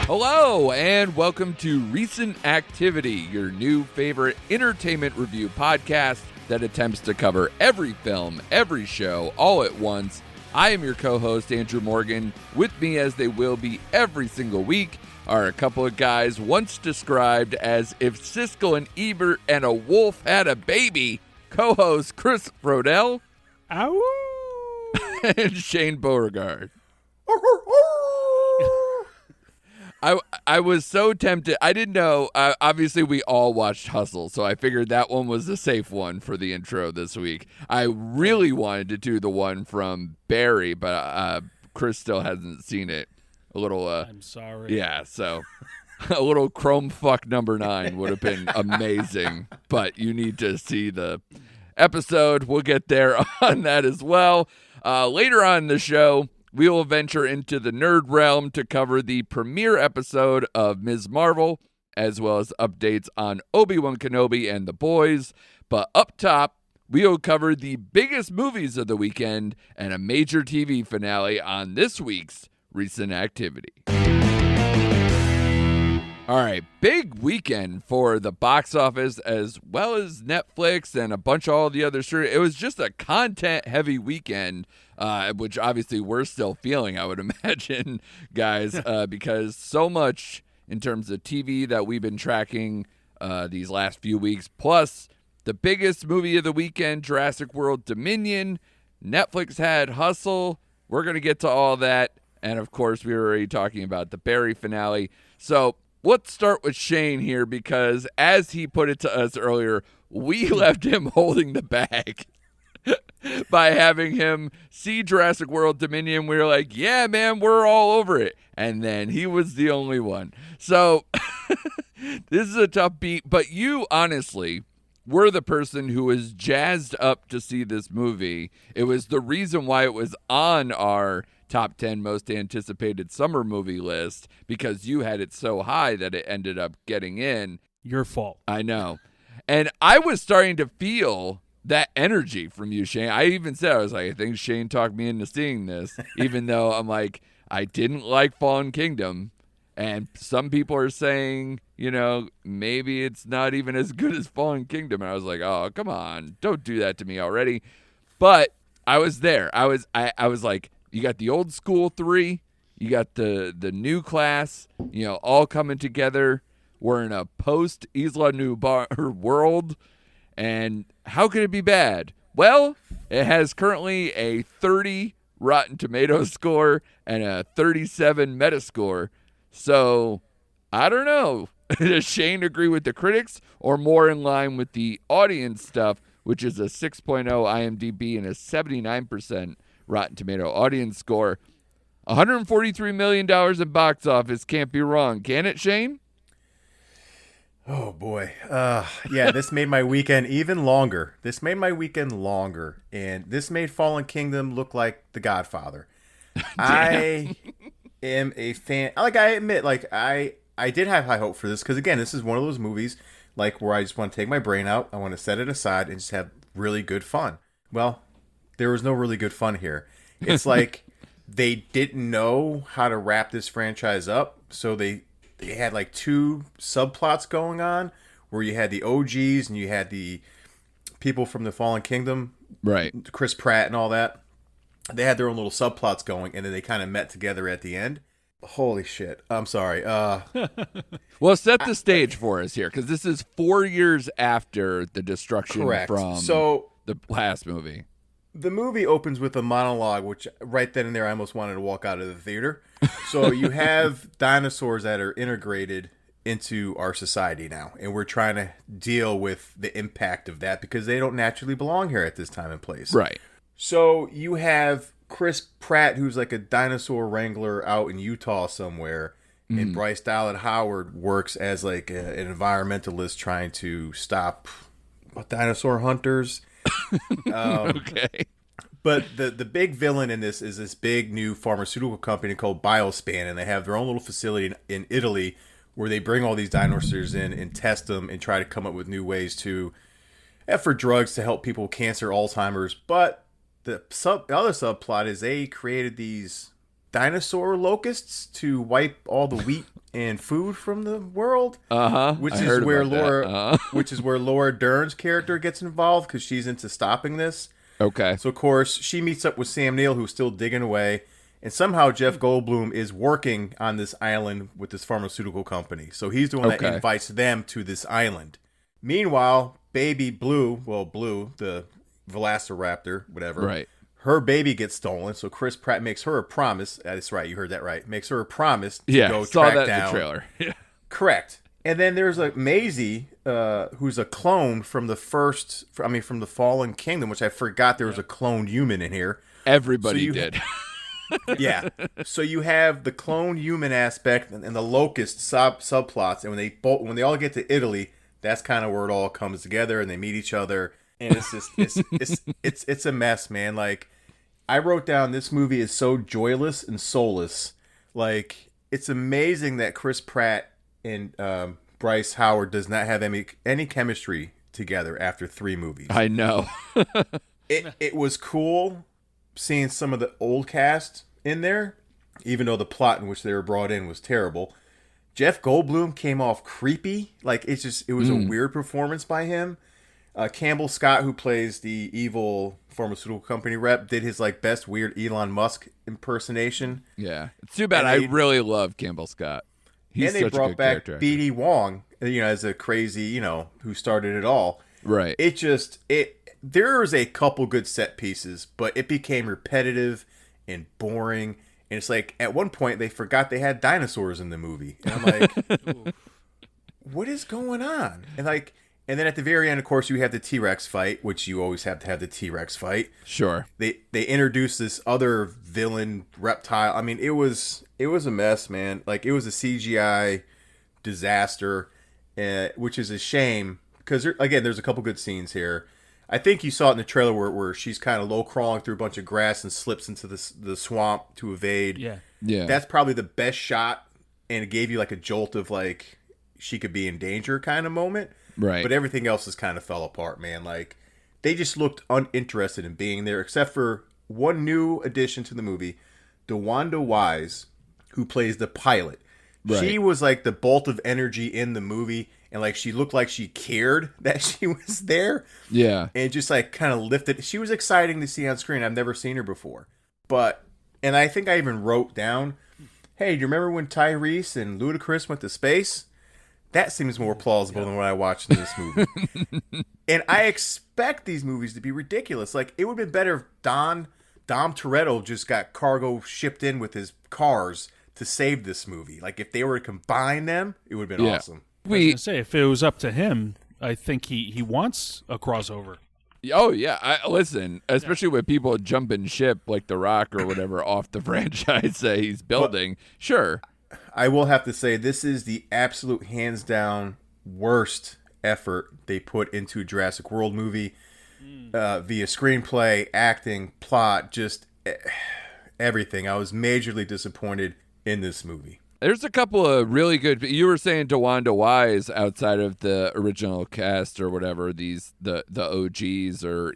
Hello, and welcome to Recent Activity, your new favorite entertainment review podcast that attempts to cover every film, every show, all at once. I am your co-host, Andrew Morgan. With me, as they will be every single week, are a couple of guys once described as if Siskel and Ebert and a wolf had a baby. Co-host Chris Frodel. Ow! And Shane Beauregard. I was so tempted. I didn't know. Obviously, we all watched Hustle, so I figured that one was the safe one for the intro this week. I really wanted to do the one from Barry, but Chris still hasn't seen it. A little. I'm sorry. Yeah, so a little Chrome fuck number 9 would have been amazing, but you need to see the episode. We'll get there on that as well. Later on in the show, we will venture into the nerd realm to cover the premiere episode of Ms. Marvel, as well as updates on Obi-Wan Kenobi and the boys. But up top, we will cover the biggest movies of the weekend and a major TV finale on this week's Recent Activity. All right, big weekend for the box office as well as Netflix and a bunch of all the other streaming. It was just a content-heavy weekend, which obviously we're still feeling, I would imagine, guys, because so much in terms of TV that we've been tracking these last few weeks, plus the biggest movie of the weekend, Jurassic World Dominion. Netflix had Hustle. We're going to get to all that. And, of course, we were already talking about the Barry finale. So let's start with Shane here because, as he put it to us earlier, we left him holding the bag by having him see Jurassic World Dominion. We were like, yeah, man, we're all over it. And then he was the only one. So this is a tough beat. But you, honestly, were the person who was jazzed up to see this movie. It was the reason why it was on our top 10 most anticipated summer movie list because you had it so high that it ended up getting in. Your fault. I know. And I was starting to feel that energy from you, Shane. I even said, I was like, I think Shane talked me into seeing this, even though I'm like, I didn't like Fallen Kingdom. And some people are saying, you know, maybe it's not even as good as Fallen Kingdom. And I was like, oh, come on. Don't do that to me already. But I was there. I was like, you got the old school 3, you got the new class, you know, all coming together. We're in a post Isla Nublar world, and how could it be bad? Well, it has currently a 30 Rotten Tomatoes score and a 37 Metascore. So, I don't know. Does Shane agree with the critics or more in line with the audience stuff, which is a 6.0 IMDb and a 79% Rotten Tomato audience score? $143 million in box office. Can't be wrong. Can it, Shane? Oh, boy. Yeah, this made my weekend even longer. And this made Fallen Kingdom look like The Godfather. I am a fan. Like, I admit, like, I did have high hope for this because, again, this is one of those movies like where I just want to take my brain out. I want to set it aside and just have really good fun. Well, there was no really good fun here. It's like they didn't know how to wrap this franchise up, so they had like 2 subplots going on where you had the OGs and you had the people from the Fallen Kingdom, right? Chris Pratt and all that. They had their own little subplots going, and then they kind of met together at the end. Holy shit. I'm sorry. Well, set the stage for us here, because this is 4 years after the destruction correct. from the last movie. The movie opens with a monologue, which right then and there I almost wanted to walk out of the theater. So you have dinosaurs that are integrated into our society now, and we're trying to deal with the impact of that because they don't naturally belong here at this time and place. Right. So you have Chris Pratt, who's like a dinosaur wrangler out in Utah somewhere, and Bryce Dallas Howard works as like an environmentalist trying to stop dinosaur hunters. Okay. But the big villain in this is this big new pharmaceutical company called Biospan, and they have their own little facility in Italy where they bring all these dinosaurs in and test them and try to come up with new ways to for drugs to help people with cancer, Alzheimer's. But the other subplot is they created these dinosaur locusts to wipe all the wheat and food from the world. Which I is heard where about Laura, that. which is where Laura Dern's character gets involved because she's into stopping this. Okay. So of course she meets up with Sam Neill, who's still digging away, and somehow Jeff Goldblum is working on this island with this pharmaceutical company. So he's the one that invites them to this island. Meanwhile, baby Blue, the Velociraptor, whatever. Right. Her baby gets stolen, so Chris Pratt makes her a promise. That's right, you heard that right. Makes her a promise to go saw track that down. in the trailer. Yeah. Correct. And then there's a Maisie, who's a clone from the from the Fallen Kingdom, which I forgot there was a cloned human in here. Everybody did. Yeah. So you have the cloned human aspect and the locust subplots, and when they all get to Italy, that's kind of where it all comes together, and they meet each other, and it's just it's a mess, man. Like, I wrote down, this movie is so joyless and soulless. Like, it's amazing that Chris Pratt and Bryce Howard does not have any chemistry together after 3 movies. I know. It was cool seeing some of the old cast in there, even though the plot in which they were brought in was terrible. Jeff Goldblum came off creepy. Like, it was a weird performance by him. Campbell Scott, who plays the evil pharmaceutical company rep, did his best weird Elon Musk impersonation. Yeah, it's too bad. I really love Campbell Scott. He's and they such brought a good back character B.D. Wong, as a crazy, who started it all. Right. There was a couple good set pieces, but it became repetitive and boring. And it's like, at one point, they forgot they had dinosaurs in the movie. And I'm like, what is going on? And then at the very end, of course, you have the T-Rex fight, which you always have to have the T-Rex fight. Sure. They introduced this other villain reptile. I mean, it was a mess, man. Like, it was a CGI disaster, which is a shame because there's a couple good scenes here. I think you saw it in the trailer where she's kind of low crawling through a bunch of grass and slips into the swamp to evade. Yeah. That's probably the best shot, and it gave you a jolt of she could be in danger kind of moment. Right. But everything else just kind of fell apart, man. Like, they just looked uninterested in being there, except for one new addition to the movie, DeWanda Wise, who plays the pilot. Right. She was the bolt of energy in the movie, and she looked like she cared that she was there. Yeah. And just kind of lifted. She was exciting to see on screen. I've never seen her before. And I think I even wrote down, hey, do you remember when Tyrese and Ludacris went to space? That seems more plausible than what I watched in this movie. And I expect these movies to be ridiculous. It would have been better if Dom Toretto just got cargo shipped in with his cars to save this movie. If they were to combine them, it would have been awesome. I was gonna say, if it was up to him, I think he wants a crossover. Oh yeah, listen, especially with people jumping ship like The Rock or whatever off the franchise that he's building. Sure. I will have to say, this is the absolute hands down worst effort they put into a Jurassic World movie via screenplay, acting, plot, just everything. I was majorly disappointed in this movie. There's a couple of really good. You were saying DeWanda Wise outside of the original cast or whatever. The OGs or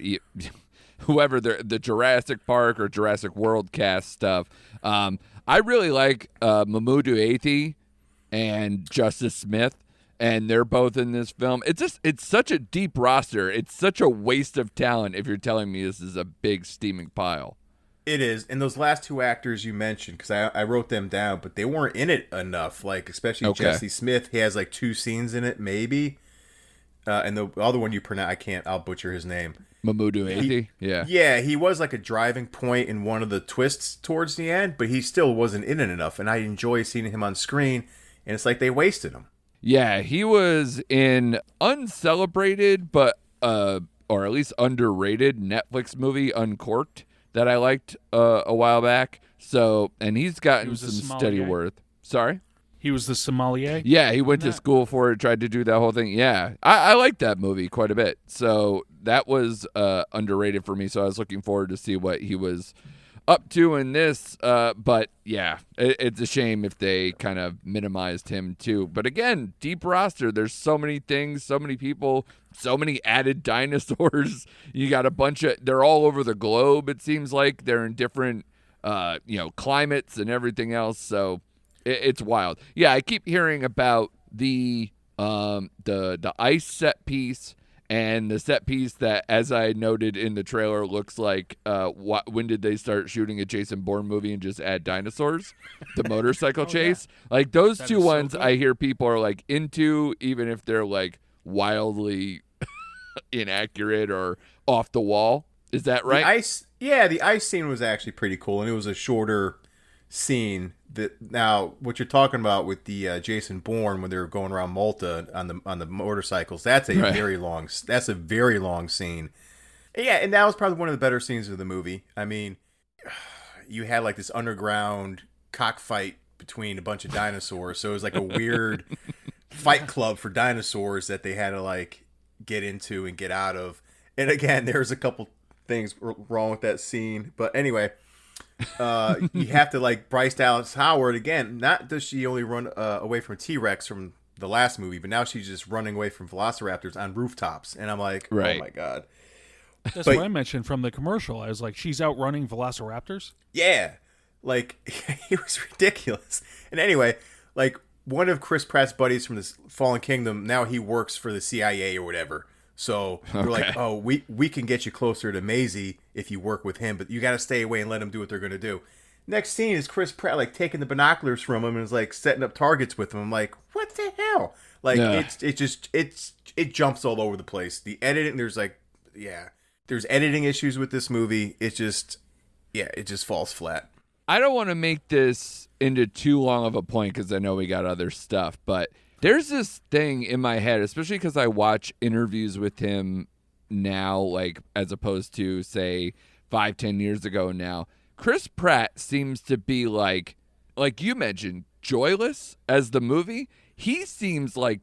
whoever the Jurassic Park or Jurassic World cast stuff. I really like Mamoudou Athie and Justice Smith, and they're both in this film. It's such a deep roster. It's such a waste of talent if you're telling me this is a big steaming pile. It is. And those last 2 actors you mentioned, because I wrote them down, but they weren't in it enough. Especially Jesse Smith. He has 2 scenes in it, maybe. And the other one you pronounce, I'll butcher his name. Mamoudou Athie? Yeah. Yeah, he was a driving point in one of the twists towards the end, but he still wasn't in it enough. And I enjoy seeing him on screen, and it's they wasted him. Yeah, he was in uncelebrated, but or at least underrated Netflix movie Uncorked that I liked a while back. So, and he's gotten some steady worth. Sorry? He was the sommelier? Yeah, he went to school for it, tried to do that whole thing. Yeah, I liked that movie quite a bit. So that was underrated for me. So I was looking forward to see what he was up to in this. But yeah, it's a shame if they kind of minimized him too. But again, deep roster. There's so many things, so many people, so many added dinosaurs. You got a bunch of, they're all over the globe. It seems like they're in different climates and everything else. So it's wild. Yeah, I keep hearing about the ice set piece and the set piece that, as I noted in the trailer, looks like when did they start shooting a Jason Bourne movie and just add dinosaurs? The motorcycle chase. Yeah. Like those two ones I hear people are like into, even if they're like wildly inaccurate or off the wall. Is that right? The ice scene was actually pretty cool, and it was a shorter scene. Now, what you're talking about with the Jason Bourne when they were going around Malta on the motorcycles, that's a very long scene. Yeah, and that was probably one of the better scenes of the movie. I mean, you had like this underground cockfight between a bunch of dinosaurs, so it was like a weird fight club for dinosaurs that they had to like get into and get out of. And again, there's a couple things wrong with that scene, but anyway. You have to like Bryce Dallas Howard again. Not does she only run away from a T-Rex from the last movie, but now she's just running away from velociraptors on rooftops, and I'm like, oh my god. That's what I mentioned from the commercial. I was like, she's outrunning velociraptors. Yeah, like it was ridiculous. And anyway, like one of Chris Pratt's buddies from this Fallen Kingdom, now he works for the CIA or whatever. So we're like, oh, we can get you closer to Maisie if you work with him, but you got to stay away and let them do what they're going to do. Next scene is Chris Pratt like taking the binoculars from him and is like setting up targets with him. I'm like, what the hell? Like it jumps all over the place. The editing, there's editing issues with this movie. It just falls flat. I don't want to make this into too long of a point because I know we got other stuff, but there's this thing in my head, especially because I watch interviews with him now, like as opposed to say 5-10 years ago now. Chris Pratt seems to be like you mentioned, joyless as the movie. He seems like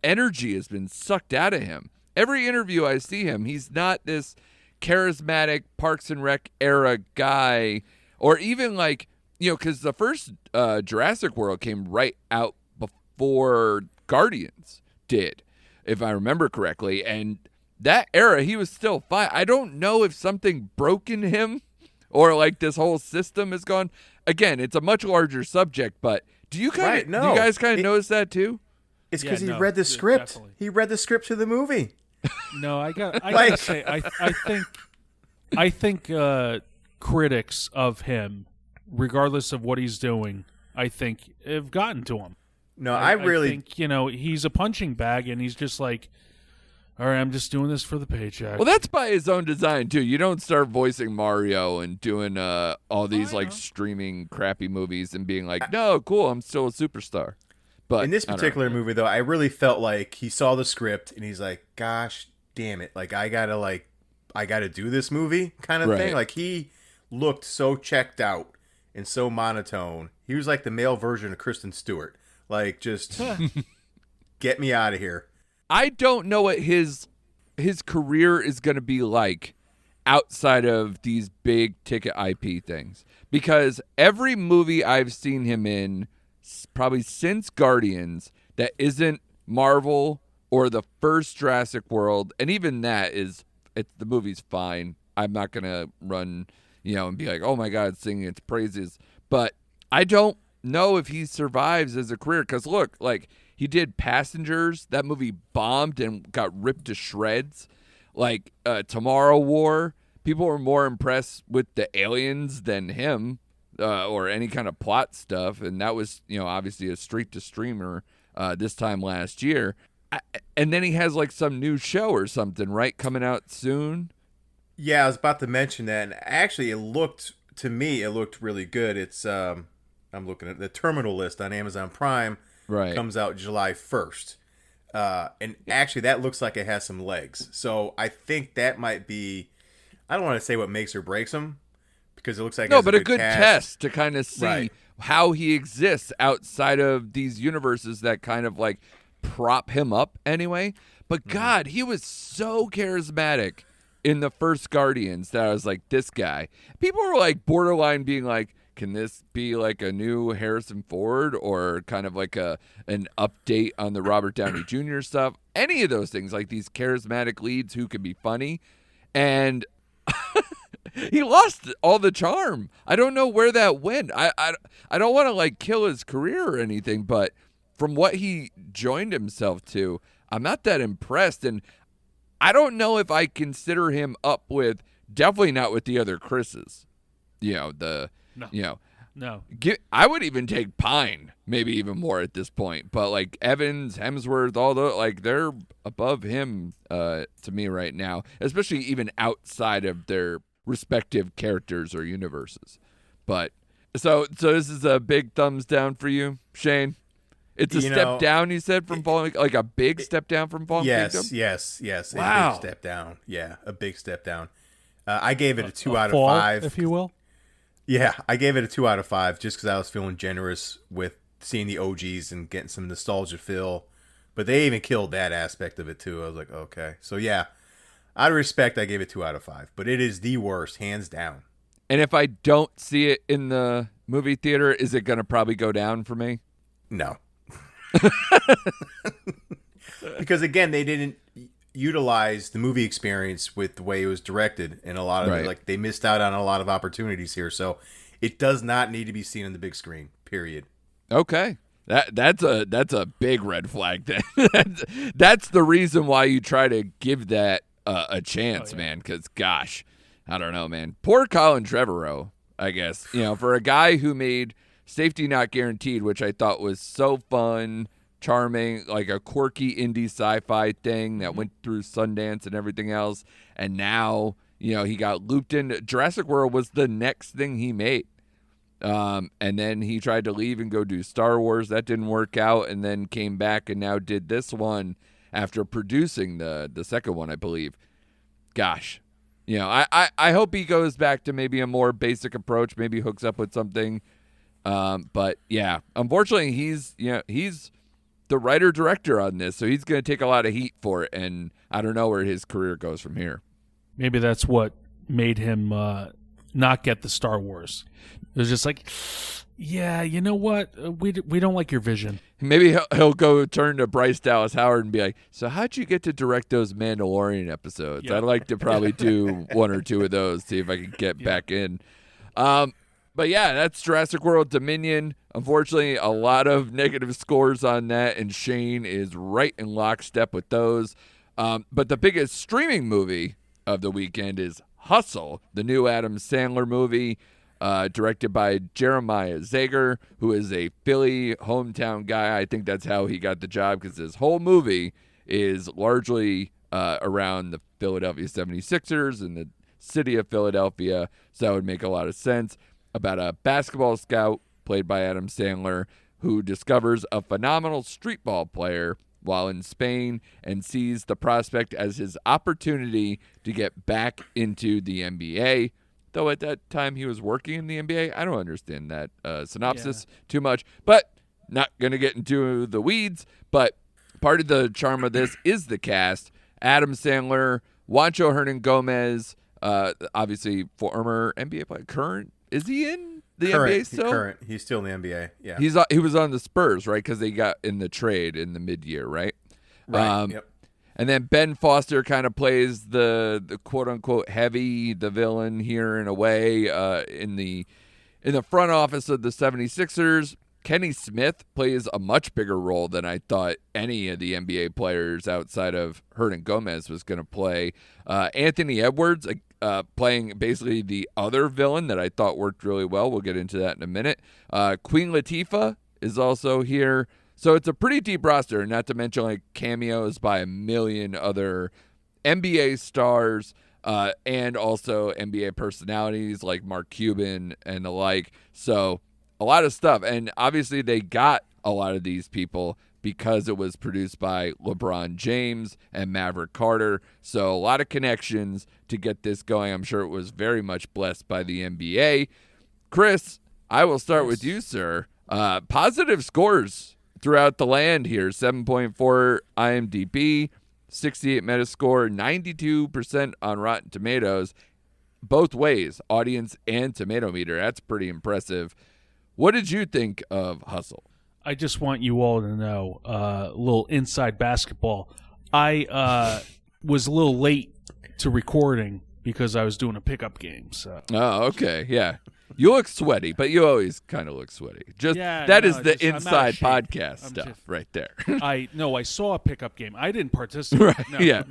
energy has been sucked out of him. Every interview I see him, he's not this charismatic Parks and Rec era guy, or even like, because the first Jurassic World came right out before Guardians did, if I remember correctly. And that era, he was still fine. I don't know if something broke in him or like this whole system is gone. Again, it's a much larger subject, but do you guys kind of notice that too? It's because he read the script. Definitely. He read the script to the movie. No, I gotta say, I think critics of him, regardless of what he's doing, I think have gotten to him. No, I think, he's a punching bag, and he's just like, all right, I'm just doing this for the paycheck. Well, that's by his own design, too. You don't start voicing Mario and doing all these, streaming crappy movies and being like, no, cool, I'm still a superstar. But in this particular movie, though, I really felt like he saw the script, and he's like, gosh, damn it. Like, I gotta do this movie kind of thing. Like, he looked so checked out and so monotone. He was like the male version of Kristen Stewart. Like, just get me out of here. I don't know what his career is going to be like outside of these big ticket IP things. Because every movie I've seen him in, probably since Guardians, that isn't Marvel or the first Jurassic World, and even that the movie's fine. I'm not going to run, and be like, oh my God, singing its praises. But I don't know if he survives as a career, because look, like he did Passengers. That movie bombed and got ripped to shreds. Like Tomorrow War, people were more impressed with the aliens than him, or any kind of plot stuff, and that was obviously a straight to streamer this time last year. And then he has like some new show or something, right, coming out soon. Yeah, I was about to mention that, and actually it looked really good. It's I'm looking at the Terminal List on Amazon Prime. Right. Comes out July 1st. And actually that looks like it has some legs. So I think that might be, I don't want to say what makes or breaks him, because it looks like a good test to kind of see how he exists outside of these universes that kind of like prop him up anyway. But God, he was so charismatic in the first Guardians that I was like, this guy. People were like borderline being like, can this be like a new Harrison Ford or kind of like an update on the Robert Downey Jr. stuff? Any of those things, like these charismatic leads who can be funny. And he lost all the charm. I don't know where that went. I don't want to like kill his career or anything, but from what he joined himself to, I'm not that impressed. And I don't know if I consider him up with, definitely not with the other Chris's. No. I would even take Pine, maybe even more at this point. But like Evans, Hemsworth, all those, like they're above him to me right now, especially even outside of their respective characters or universes. But so this is a big thumbs down for you, Shane. It's a step down, you said, from Fallen, like a big step down from Fallen Kingdom? Yes. Wow. A big step down. Yeah, a big step down. I gave it a 2 out of fall, 5. if you will. Yeah, I gave it a 2 out of 5 just because I was feeling generous with seeing the OGs and getting some nostalgia feel. But they even killed that aspect of it, too. I was like, okay. So, yeah, out of respect, I gave it 2 out of 5. But it is the worst, hands down. And if I don't see it in the movie theater, is it going to probably go down for me? No. Because again, they didn't utilize the movie experience with the way it was directed, and a lot of it, like they missed out on a lot of opportunities here. So it does not need to be seen on the big screen. Period. Okay, that's a big red flag. Then that's the reason why you try to give that a chance, man. Because gosh, I don't know, man. Poor Colin Trevorrow. I guess for a guy who made Safety Not Guaranteed, which I thought was so fun, charming, like a quirky indie sci-fi thing that went through Sundance and everything else. And now, he got looped in. Jurassic World was the next thing he made. And then he tried to leave and go do Star Wars. That didn't work out, and then came back and now did this one after producing the second one, I believe. Gosh. I hope he goes back to maybe a more basic approach, maybe hooks up with something. But yeah, unfortunately he's the writer-director on this, so he's going to take a lot of heat for it, and I don't know where his career goes from here. Maybe that's what made him not get the Star Wars. It was just like, yeah, you know what? We don't like your vision. Maybe he'll go turn to Bryce Dallas Howard and be like, so how'd you get to direct those Mandalorian episodes? Yeah. I'd like to probably do one or two of those, see if I can get back in. But yeah, that's Jurassic World Dominion. Unfortunately, a lot of negative scores on that, and Shane is right in lockstep with those. But the biggest streaming movie of the weekend is Hustle, the new Adam Sandler movie, directed by Jeremiah Zager, who is a Philly hometown guy. I think that's how he got the job, because this whole movie is largely around the Philadelphia 76ers and the city of Philadelphia, so that would make a lot of sense. About a basketball scout, played by Adam Sandler, who discovers a phenomenal street ball player while in Spain and sees the prospect as his opportunity to get back into the NBA. Though at that time he was working in the NBA. I don't understand that synopsis too much, but not going to get into the weeds. But part of the charm of this is the cast. Adam Sandler, Juancho Hernan-Gomez, obviously former NBA player, current. Is he in the NBA still? Current. He's still in the NBA. Yeah. He was on the Spurs, right? Because they got in the trade in the mid-year, right? Right. Yep. And then Ben Foster kind of plays the quote-unquote heavy, the villain here in a way, in the front office of the 76ers. Kenny Smith plays a much bigger role than I thought any of the NBA players outside of Hernan-Gomez was going to play. Anthony Edwards playing basically the other villain that I thought worked really well. We'll get into that in a minute. Queen Latifah is also here. So it's a pretty deep roster, not to mention like cameos by a million other NBA stars and also NBA personalities like Mark Cuban and the like. So a lot of stuff. And obviously they got a lot of these people because it was produced by LeBron James and Maverick Carter. So a lot of connections to get this going. I'm sure it was very much blessed by the NBA. Chris, I will start with you, sir. Positive scores throughout the land here. 7.4 IMDb, 68 Metascore, 92% on Rotten Tomatoes. Both ways, audience and tomato meter. That's pretty impressive. What did you think of Hustle? I just want you all to know a little inside basketball. I was a little late to recording because I was doing a pickup game. So. Oh, okay, yeah. You look sweaty, but you always kind of look sweaty. Is the inside podcast stuff right there. I saw a pickup game. I didn't participate. Right,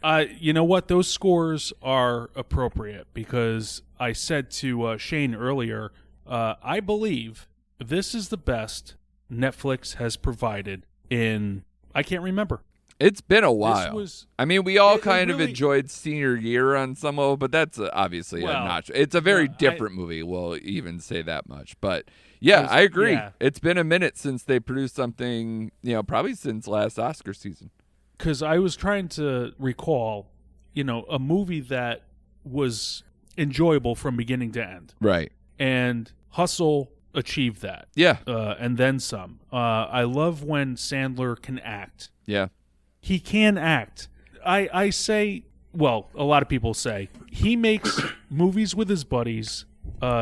No. You know what? Those scores are appropriate because I said to Shane earlier, I believe this is the best Netflix has provided in, I can't remember. It's been a while. We all kind of enjoyed Senior Year on some level, but that's obviously a notch. It's a very different movie, we'll even say that much. But I agree. Yeah. It's been a minute since they produced something, probably since last Oscar season. Because I was trying to recall, a movie that was enjoyable from beginning to end. Right. And Hustle achieved that. Yeah. And then some. I love when Sandler can act. Yeah. He can act. I say, well, a lot of people say, he makes movies with his buddies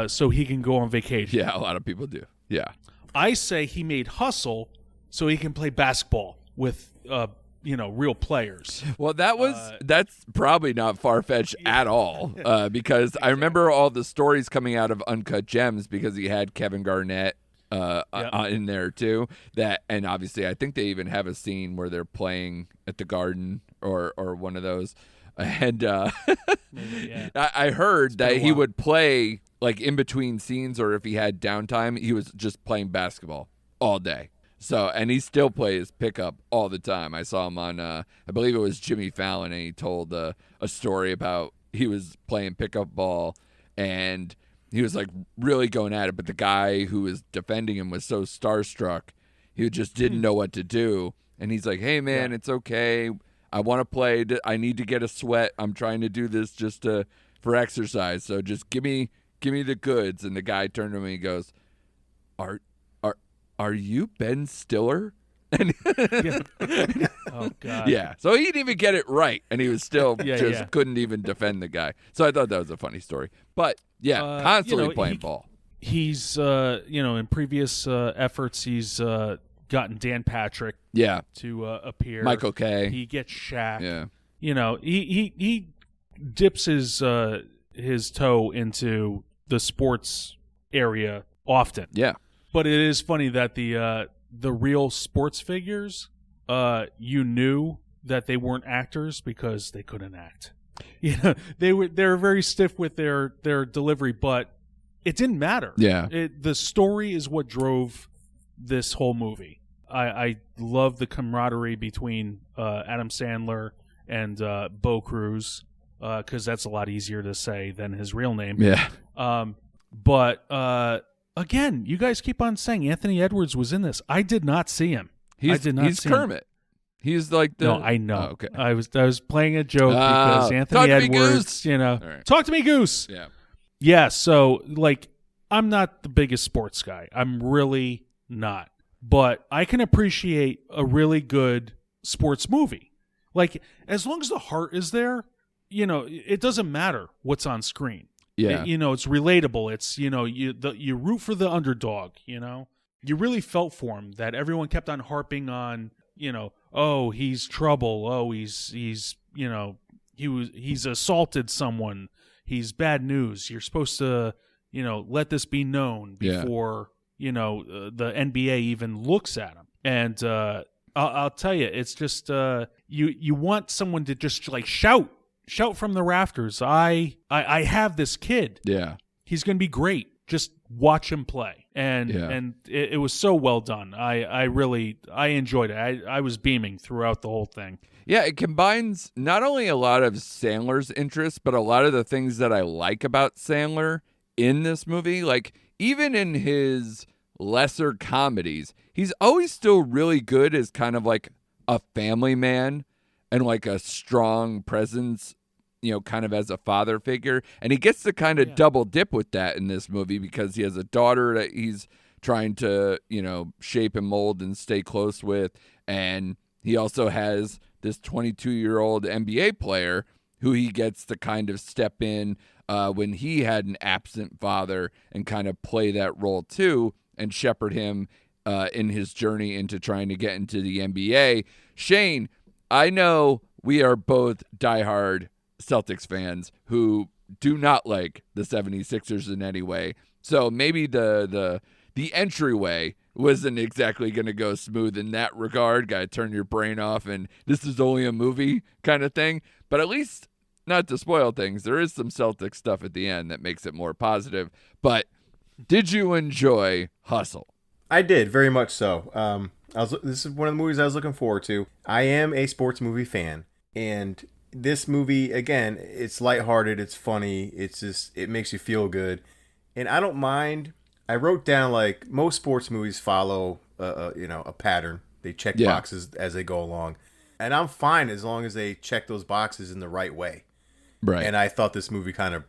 so he can go on vacation. Yeah, a lot of people do. Yeah. I say he made Hustle so he can play basketball with real players. Well, that's probably not far-fetched at all because I remember all the stories coming out of Uncut Gems because he had Kevin Garnett in there too. And obviously I think they even have a scene where they're playing at the Garden or one of those. And I heard that he would play like in between scenes, or if he had downtime, he was just playing basketball all day. So, and he still plays pickup all the time. I saw him on, I believe it was Jimmy Fallon, and he told a story about he was playing pickup ball, and he was like really going at it, but the guy who was defending him was so starstruck, he just didn't know what to do. And he's like, "Hey man, it's okay. I want to play. I need to get a sweat. I'm trying to do this just for exercise. So just give me the goods." And the guy turned to me and he goes, Are you Ben Stiller? And oh God. Yeah. So he didn't even get it right, and he was still couldn't even defend the guy. So I thought that was a funny story. But constantly playing ball. He's in previous efforts he's gotten Dan Patrick to appear. Michael K. He gets Shaq. Yeah. He dips his toe into the sports area often. Yeah. But it is funny that the real sports figures, you knew that they weren't actors because they couldn't act. They were very stiff with their delivery, but it didn't matter. Yeah, the story is what drove this whole movie. I love the camaraderie between Adam Sandler and Bo Cruz because that's a lot easier to say than his real name. Yeah. But again, you guys keep on saying Anthony Edwards was in this. I did not see him. He's Kermit. Him. He's like the. No, I know. Oh, okay. I was playing a joke because Anthony Edwards. Right. Talk to me, Goose. Yeah. Yeah. So I'm not the biggest sports guy. I'm really not. But I can appreciate a really good sports movie. As long as the heart is there, it doesn't matter what's on screen. Yeah. It's relatable. It's, you root for the underdog, You really felt for him, that everyone kept on harping on, oh, he's trouble. Oh, he's assaulted someone. He's bad news. You're supposed to, let this be known before, the NBA even looks at him. And I'll tell you, it's just you want someone to just shout from the rafters. I have this kid. Yeah. He's going to be great. Just watch him play. And it was so well done. I really enjoyed it. I was beaming throughout the whole thing. Yeah, it combines not only a lot of Sandler's interests, but a lot of the things that I like about Sandler in this movie. Like, even in his lesser comedies, he's always still really good as kind of like a family man and like a strong presence, kind of as a father figure. And he gets to kind of double dip with that in this movie because he has a daughter that he's trying to, shape and mold and stay close with. And he also has this 22-year-old NBA player who he gets to kind of step in when he had an absent father and kind of play that role too and shepherd him in his journey into trying to get into the NBA. Shane, I know we are both diehard Celtics fans who do not like the 76ers in any way. So maybe the entryway wasn't exactly going to go smooth in that regard. Got to turn your brain off and this is only a movie kind of thing. But at least, not to spoil things, there is some Celtics stuff at the end that makes it more positive. But did you enjoy Hustle? I did, very much so. This is one of the movies I was looking forward to. I am a sports movie fan, and this movie, again, it's lighthearted, it's funny, it makes you feel good, and I don't mind. I wrote down, like, most sports movies follow a pattern. They check boxes as they go along, and I'm fine as long as they check those boxes in the right way. Right. And I thought this movie kind of,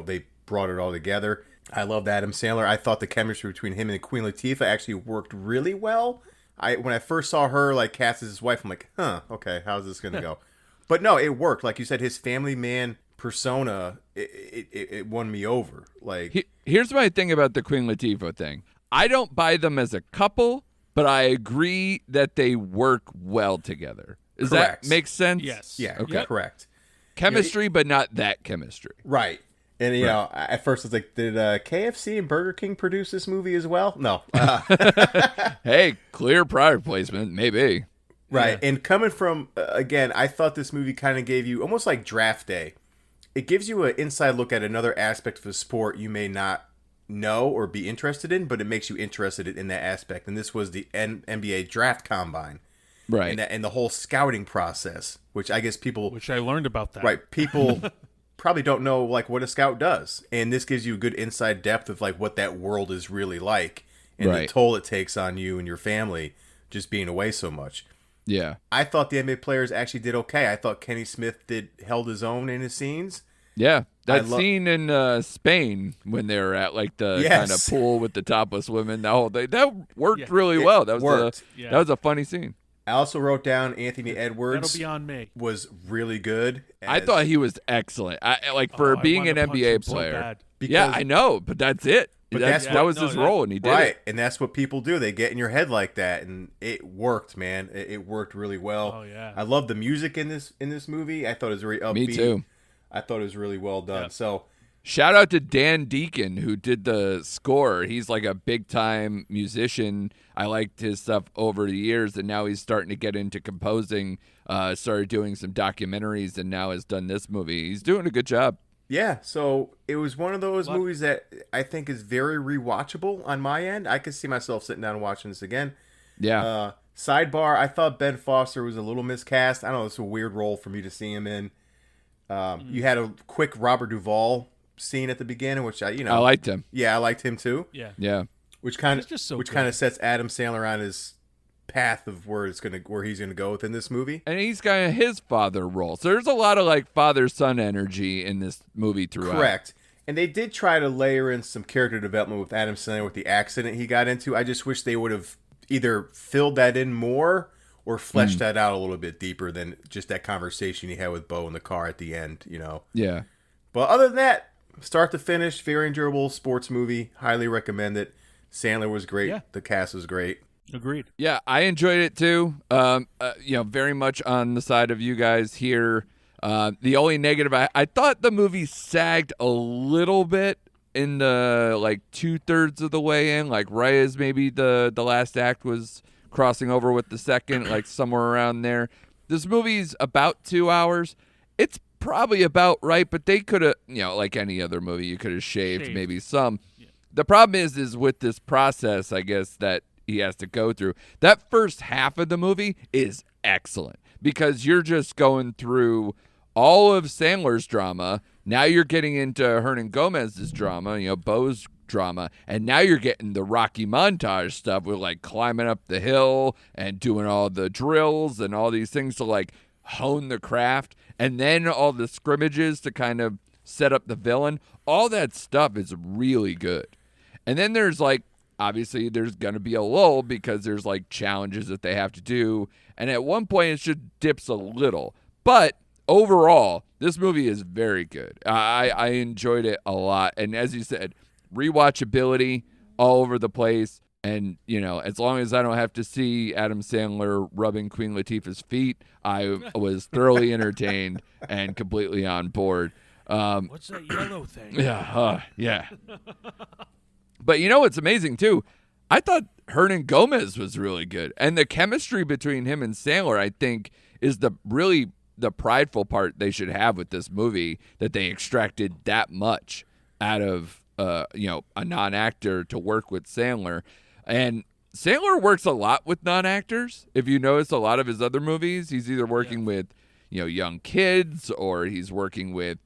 they brought it all together. I loved Adam Sandler. I thought the chemistry between him and Queen Latifah actually worked really well. When I first saw her, like, cast as his wife, I'm like, okay, how's this going to go? But no, it worked. Like you said, his family man persona, it won me over. Like, here's my thing about the Queen Latifah thing. I don't buy them as a couple, but I agree that they work well together. Does correct. That make sense? Yes. Yeah, Okay. Correct. Chemistry, but not that chemistry. Right. And, at first I was like, did KFC and Burger King produce this movie as well? No. Hey, clear product placement, maybe. Right. Yeah. And coming from, again, I thought this movie kind of gave you, almost like Draft Day, it gives you an inside look at another aspect of the sport you may not know or be interested in, but it makes you interested in that aspect. And this was the NBA Draft Combine. Right. And the whole scouting process, which I guess people... Which I learned about that. Right. People... probably don't know, like, what a scout does, and this gives you a good inside depth of, like, what that world is really like and the toll it takes on you and your family just being away so much. Yeah, I thought the NBA players actually did okay. I thought Kenny Smith held his own in his scenes. Yeah, that scene in Spain when they were at, like, the kind of pool with the topless women, that worked really well. That was a funny scene. I also wrote down Anthony Edwards. That'll be on me. Was really good. I thought he was excellent. For being an NBA player. Yeah, I know, but that's it. That was his role, and he did it. And that's what people do. They get in your head like that, and it worked, man. It worked really well. Oh yeah. I love the music in this movie. I thought it was very upbeat. Me too. I thought it was really well done. So. Shout out to Dan Deacon, who did the score. He's like a big-time musician. I liked his stuff over the years, and now he's starting to get into composing. Started doing some documentaries, and now has done this movie. He's doing a good job. Yeah, so it was one of those movies that I think is very rewatchable on my end. I could see myself sitting down and watching this again. Yeah. Sidebar, I thought Ben Foster was a little miscast. I know it's a weird role for me to see him in. You had a quick Robert Duvall scene at the beginning, which I liked him. Yeah, I liked him too. Yeah. Which kind of sets Adam Sandler on his path of where he's gonna go within this movie. And he's got his father role, so there's a lot of, like, father-son energy in this movie throughout. Correct. And they did try to layer in some character development with Adam Sandler with the accident he got into. I just wish they would have either filled that in more or fleshed that out a little bit deeper than just that conversation he had with Bo in the car at the end. Yeah. But other than that, start to finish, very enjoyable sports movie. Highly recommend it. Sandler was great. Yeah. The cast was great. Agreed. Yeah, I enjoyed it too. Very much on the side of you guys here. The only negative, I thought the movie sagged a little bit in the, like, 2/3 of the way in. Like, right as maybe the last act was crossing over with the second, like somewhere around there. This movie's about 2 hours. It's probably about right, but they could have, like any other movie, you could have shaved maybe some. Yeah. The problem is with this process, I guess, that he has to go through. That first half of the movie is excellent because you're just going through all of Sandler's drama. Now you're getting into Hernan Gomez's drama, Bo's drama, and now you're getting the Rocky montage stuff with, like, climbing up the hill and doing all the drills and all these things to, like, hone the craft, and then all the scrimmages to kind of set up the villain. All that stuff is really good. And then there's, like, obviously there's going to be a lull because there's, like, challenges that they have to do, and at one point it just dips a little. But overall, this movie is very good. I enjoyed it a lot, and as you said, rewatchability all over the place. And, as long as I don't have to see Adam Sandler rubbing Queen Latifah's feet, I was thoroughly entertained and completely on board. What's that yellow thing? Yeah. But what's amazing, too? I thought Hernan Gomez was really good. And the chemistry between him and Sandler, I think, is the prideful part they should have with this movie, that they extracted that much out of, a non-actor to work with Sandler. And Sandler works a lot with non-actors. If you notice a lot of his other movies, he's either working with, young kids, or he's working with,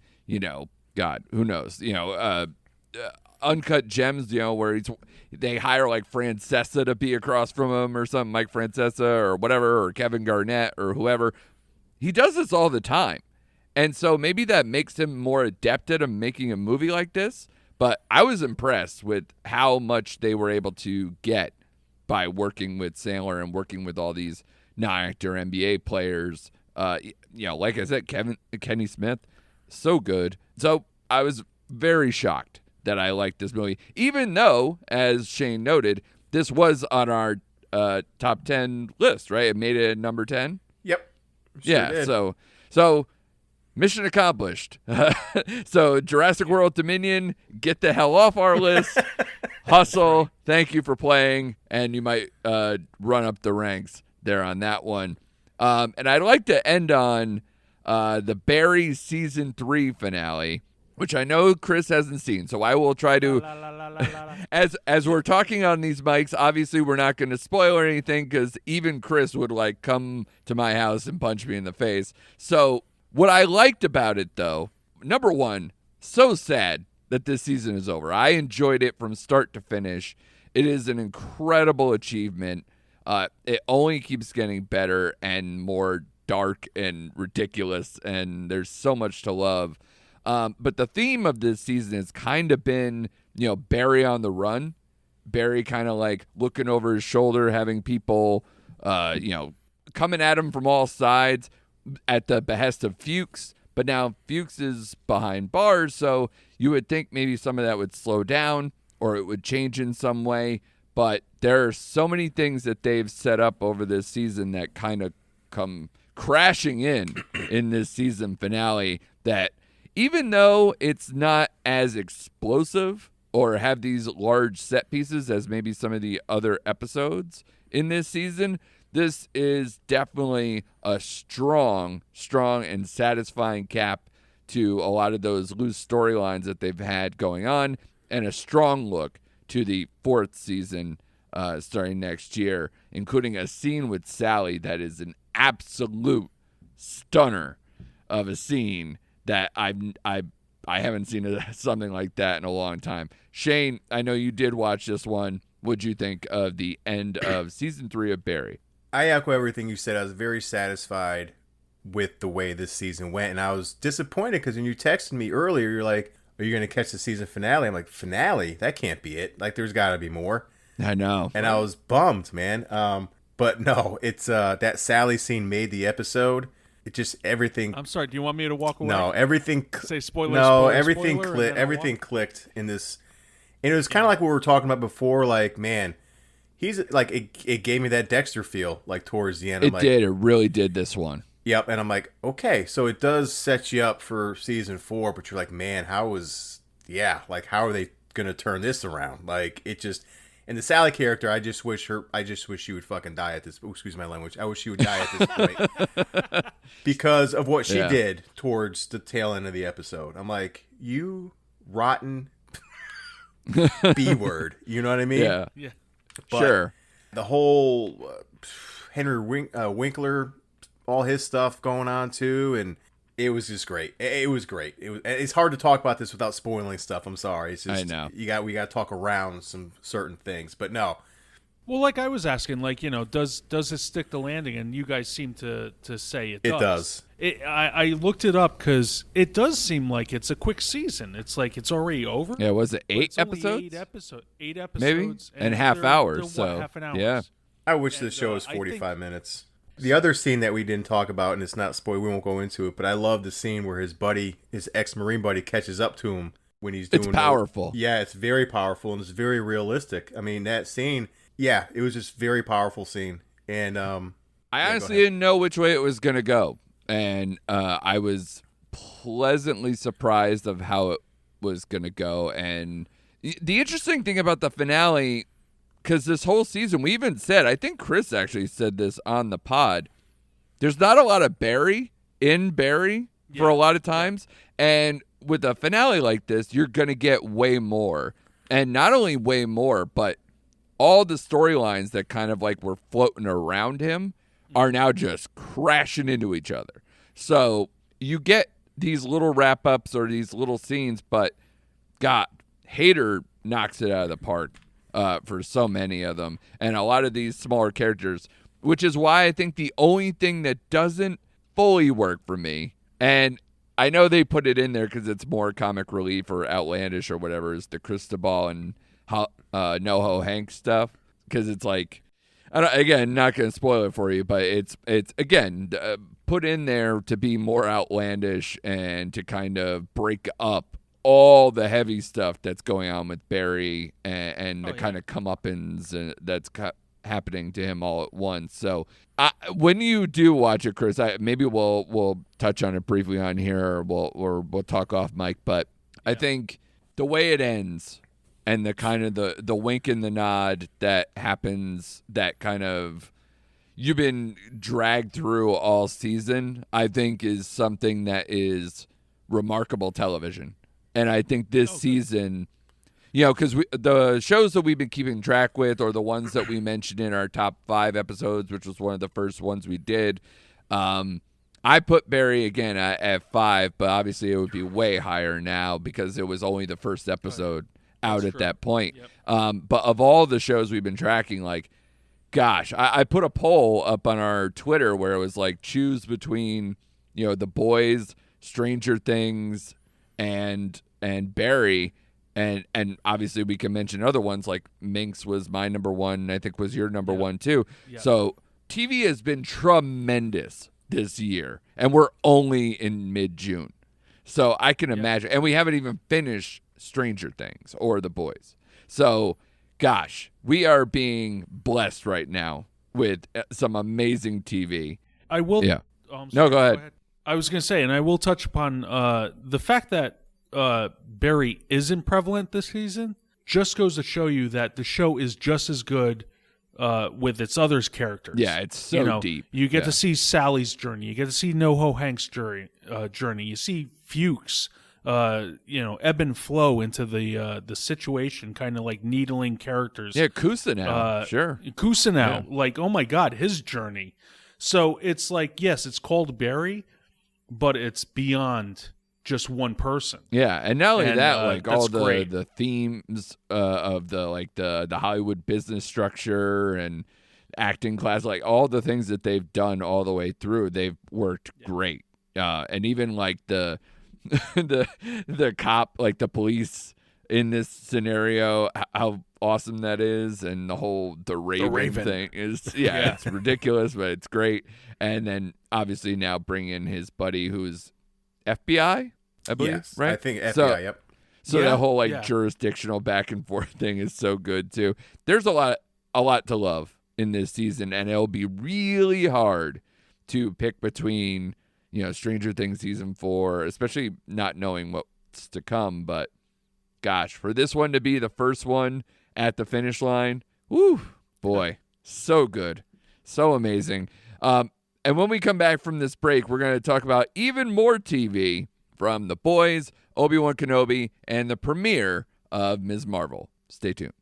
God, who knows, Uncut Gems, where they hire like Francesa to be across from him or something, Mike Francesa or whatever, or Kevin Garnett or whoever. He does this all the time. And so maybe that makes him more adept at making a movie like this. But I was impressed with how much they were able to get by working with Sandler and working with all these non-actor NBA players. Like I said, Kenny Smith, so good. So I was very shocked that I liked this movie, even though, as Shane noted, this was on our top 10 list, right? It made it at number 10. Yep. Sure Did. So mission accomplished. So Jurassic World Dominion, get the hell off our list. Hustle, thank you for playing, and you might run up the ranks there on that one. And I'd like to end on the Barry Season 3 finale, which I know Chris hasn't seen, so I will try to, as we're talking on these mics, obviously we're not going to spoil anything, because even Chris would come to my house and punch me in the face. So what I liked about it, though, number one, so sad that this season is over. I enjoyed it from start to finish. It is an incredible achievement. It only keeps getting better and more dark and ridiculous, and there's so much to love. But the theme of this season has kind of been, Barry on the run. Barry kind of looking over his shoulder, having people, coming at him from all sides at the behest of Fuchs. But now Fuchs is behind bars, so you would think maybe some of that would slow down or it would change in some way. But there are so many things that they've set up over this season that kind of come crashing in this season finale, that even though it's not as explosive or have these large set pieces as maybe some of the other episodes in this season, this is definitely a strong and satisfying cap to a lot of those loose storylines that they've had going on, and a strong look to the fourth season starting next year, including a scene with Sally that is an absolute stunner of a scene that I haven't seen something like that in a long time. Shane, I know you did watch this one. What'd you think of the end of season 3 of Barry? I echo everything you said. I was very satisfied with the way this season went, and I was disappointed because when you texted me earlier, you're like, are you going to catch the season finale? I'm like, finale? That can't be it. There's got to be more. I know. And I was bummed, man. But no, it's that Sally scene made the episode. It just everything. I'm sorry. Do you want me to walk away? No, everything. Say spoiler. No, spoiler, everything spoiler, clicked. Everything clicked in this, and it was kind of like what we were talking about before. Man, he's it gave me that Dexter feel towards the end. It did. It really did this one. Yep, and I'm like, okay, so it does set you up for season 4, but you're like, man, how are they gonna turn this around? It just. And the Sally character, I just wish she would fucking die at this. Excuse my language. I wish she would die at this point because of what she did towards the tail end of the episode. I'm like, you rotten B word. You know what I mean? Yeah. But sure. The whole Henry Winkler, all his stuff going on too, and it was just great. It was great. It's hard to talk about this without spoiling stuff. I'm sorry. It's just, I know. We got to talk around some certain things, but no. Well, I was asking, does it stick the landing? And you guys seem to say it does. It does. I looked it up because it does seem like it's a quick season. It's it's already over. Yeah, was it 8 episodes? 8 episodes. Maybe? And half hours. So half an hour. Yeah. I wish this show was 45 minutes. The other scene that we didn't talk about, and it's not spoiled, we won't go into it, but I love the scene where his ex-Marine buddy catches up to him when he's doing It's powerful. Yeah, it's very powerful, and it's very realistic. I mean, that scene, Yeah, it was just very powerful scene. And I honestly didn't know which way it was going to go. And I was pleasantly surprised of how it was going to go. And the interesting thing about the finale, because this whole season, we even said, I think Chris actually said this on the pod, there's not a lot of Barry for a lot of times. And with a finale like this, you're going to get way more. And not only way more, but all the storylines that kind of like were floating around him are now just crashing into each other. So you get these little wrap-ups or these little scenes, but God, Hader knocks it out of the park for so many of them. And a lot of these smaller characters, which is why I think the only thing that doesn't fully work for me, and I know they put it in there because it's more comic relief or outlandish or whatever, is the Cristobal and NoHo Hank stuff, because it's like, again, not going to spoil it for you, but it's again put in there to be more outlandish and to kind of break up all the heavy stuff that's going on with Barry and the kind of comeuppance that's happening to him all at once. So when you do watch it, Chris, maybe we'll touch on it briefly on here, or we'll talk off mic, but I think the way it ends and the kind of the wink and the nod that happens, that kind of you've been dragged through all season, I think is something that is remarkable television. And I think this season, because the shows that we've been keeping track with, or the ones that we mentioned in our top 5 episodes, which was one of the first ones we did, I put Barry again at 5, but obviously it would be way higher now because it was only the first episode out at that point. Yep. But of all the shows we've been tracking, like, gosh, I put a poll up on our Twitter where it was like, choose between, The Boys, Stranger Things, and Barry. And obviously we can mention other ones, like Minx was my number 1, I think was your number 1 too. Yeah. So TV has been tremendous this year, and we're only in mid-June. So I can imagine, and we haven't even finished Stranger Things or The Boys. So, gosh, we are being blessed right now with some amazing TV. I will. Yeah. Sorry, no, go ahead. I was going to say, and I will touch upon the fact that Barry isn't prevalent this season just goes to show you that the show is just as good with its other characters. Yeah, it's so deep. You get to see Sally's journey. You get to see NoHo Hank's journey. You see Fuchs, ebb and flow into the situation, kind of like needling characters. Yeah, Kusanov, sure. Kusanov, like, oh my God, his journey. So it's like, yes, it's called Barry, but it's beyond just one person. Yeah, and not only that, like all the themes of the Hollywood business structure and acting class, like all the things that they've done all the way through, they've worked great. And even like the cop, like the police in this scenario, how awesome that is, and the Raven thing is it's ridiculous, but it's great. And then obviously now bring in his buddy who's FBI, I believe, right? I think FBI, yep. So that whole jurisdictional back and forth thing is so good too. There's a lot to love in this season, and it'll be really hard to pick between, Stranger Things season 4, especially not knowing what's to come. But gosh, for this one to be the first one at the finish line, woo, boy, so good, so amazing. And when we come back from this break, we're going to talk about even more TV from The Boys, Obi-Wan Kenobi, and the premiere of Ms. Marvel. Stay tuned.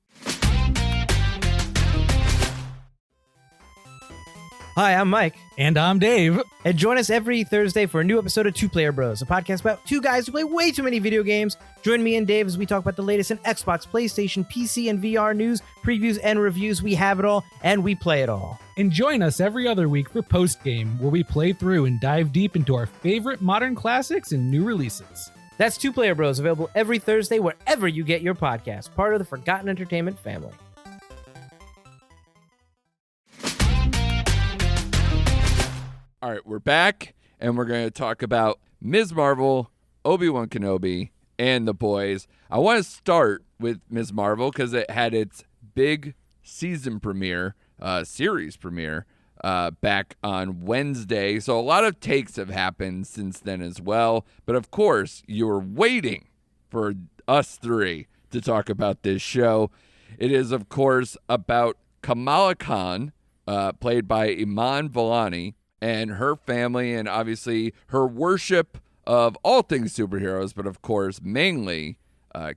Hi, I'm Mike. And I'm Dave. And join us every Thursday for a new episode of Two Player Bros, a podcast about two guys who play way too many video games. Join me and Dave as we talk about the latest in Xbox, PlayStation, PC, and VR news, previews, and reviews. We have it all, and we play it all. And join us every other week for Post Game, where we play through and dive deep into our favorite modern classics and new releases. That's Two Player Bros, available every Thursday wherever you get your podcast, part of the Forgotten Entertainment family. All right, we're back, and we're going to talk about Ms. Marvel, Obi-Wan Kenobi, and The Boys. I want to start with Ms. Marvel because it had its big season premiere, series premiere, back on Wednesday. So a lot of takes have happened since then as well. But of course, you were waiting for us three to talk about this show. It is, of course, about Kamala Khan, played by Iman Vellani, and her family, and obviously her worship of all things superheroes, but of course, mainly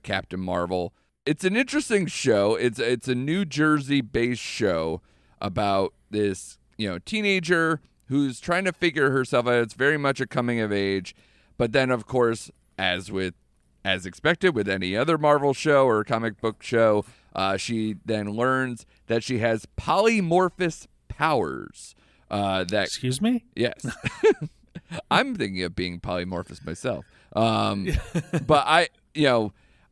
Captain Marvel. It's an interesting show. It's a New Jersey-based show about this, teenager who's trying to figure herself out. It's very much a coming of age, but then, of course, as expected with any other Marvel show or comic book show, she then learns that she has polymorphous powers. Excuse me? Yes. I'm thinking of being polymorphous myself. But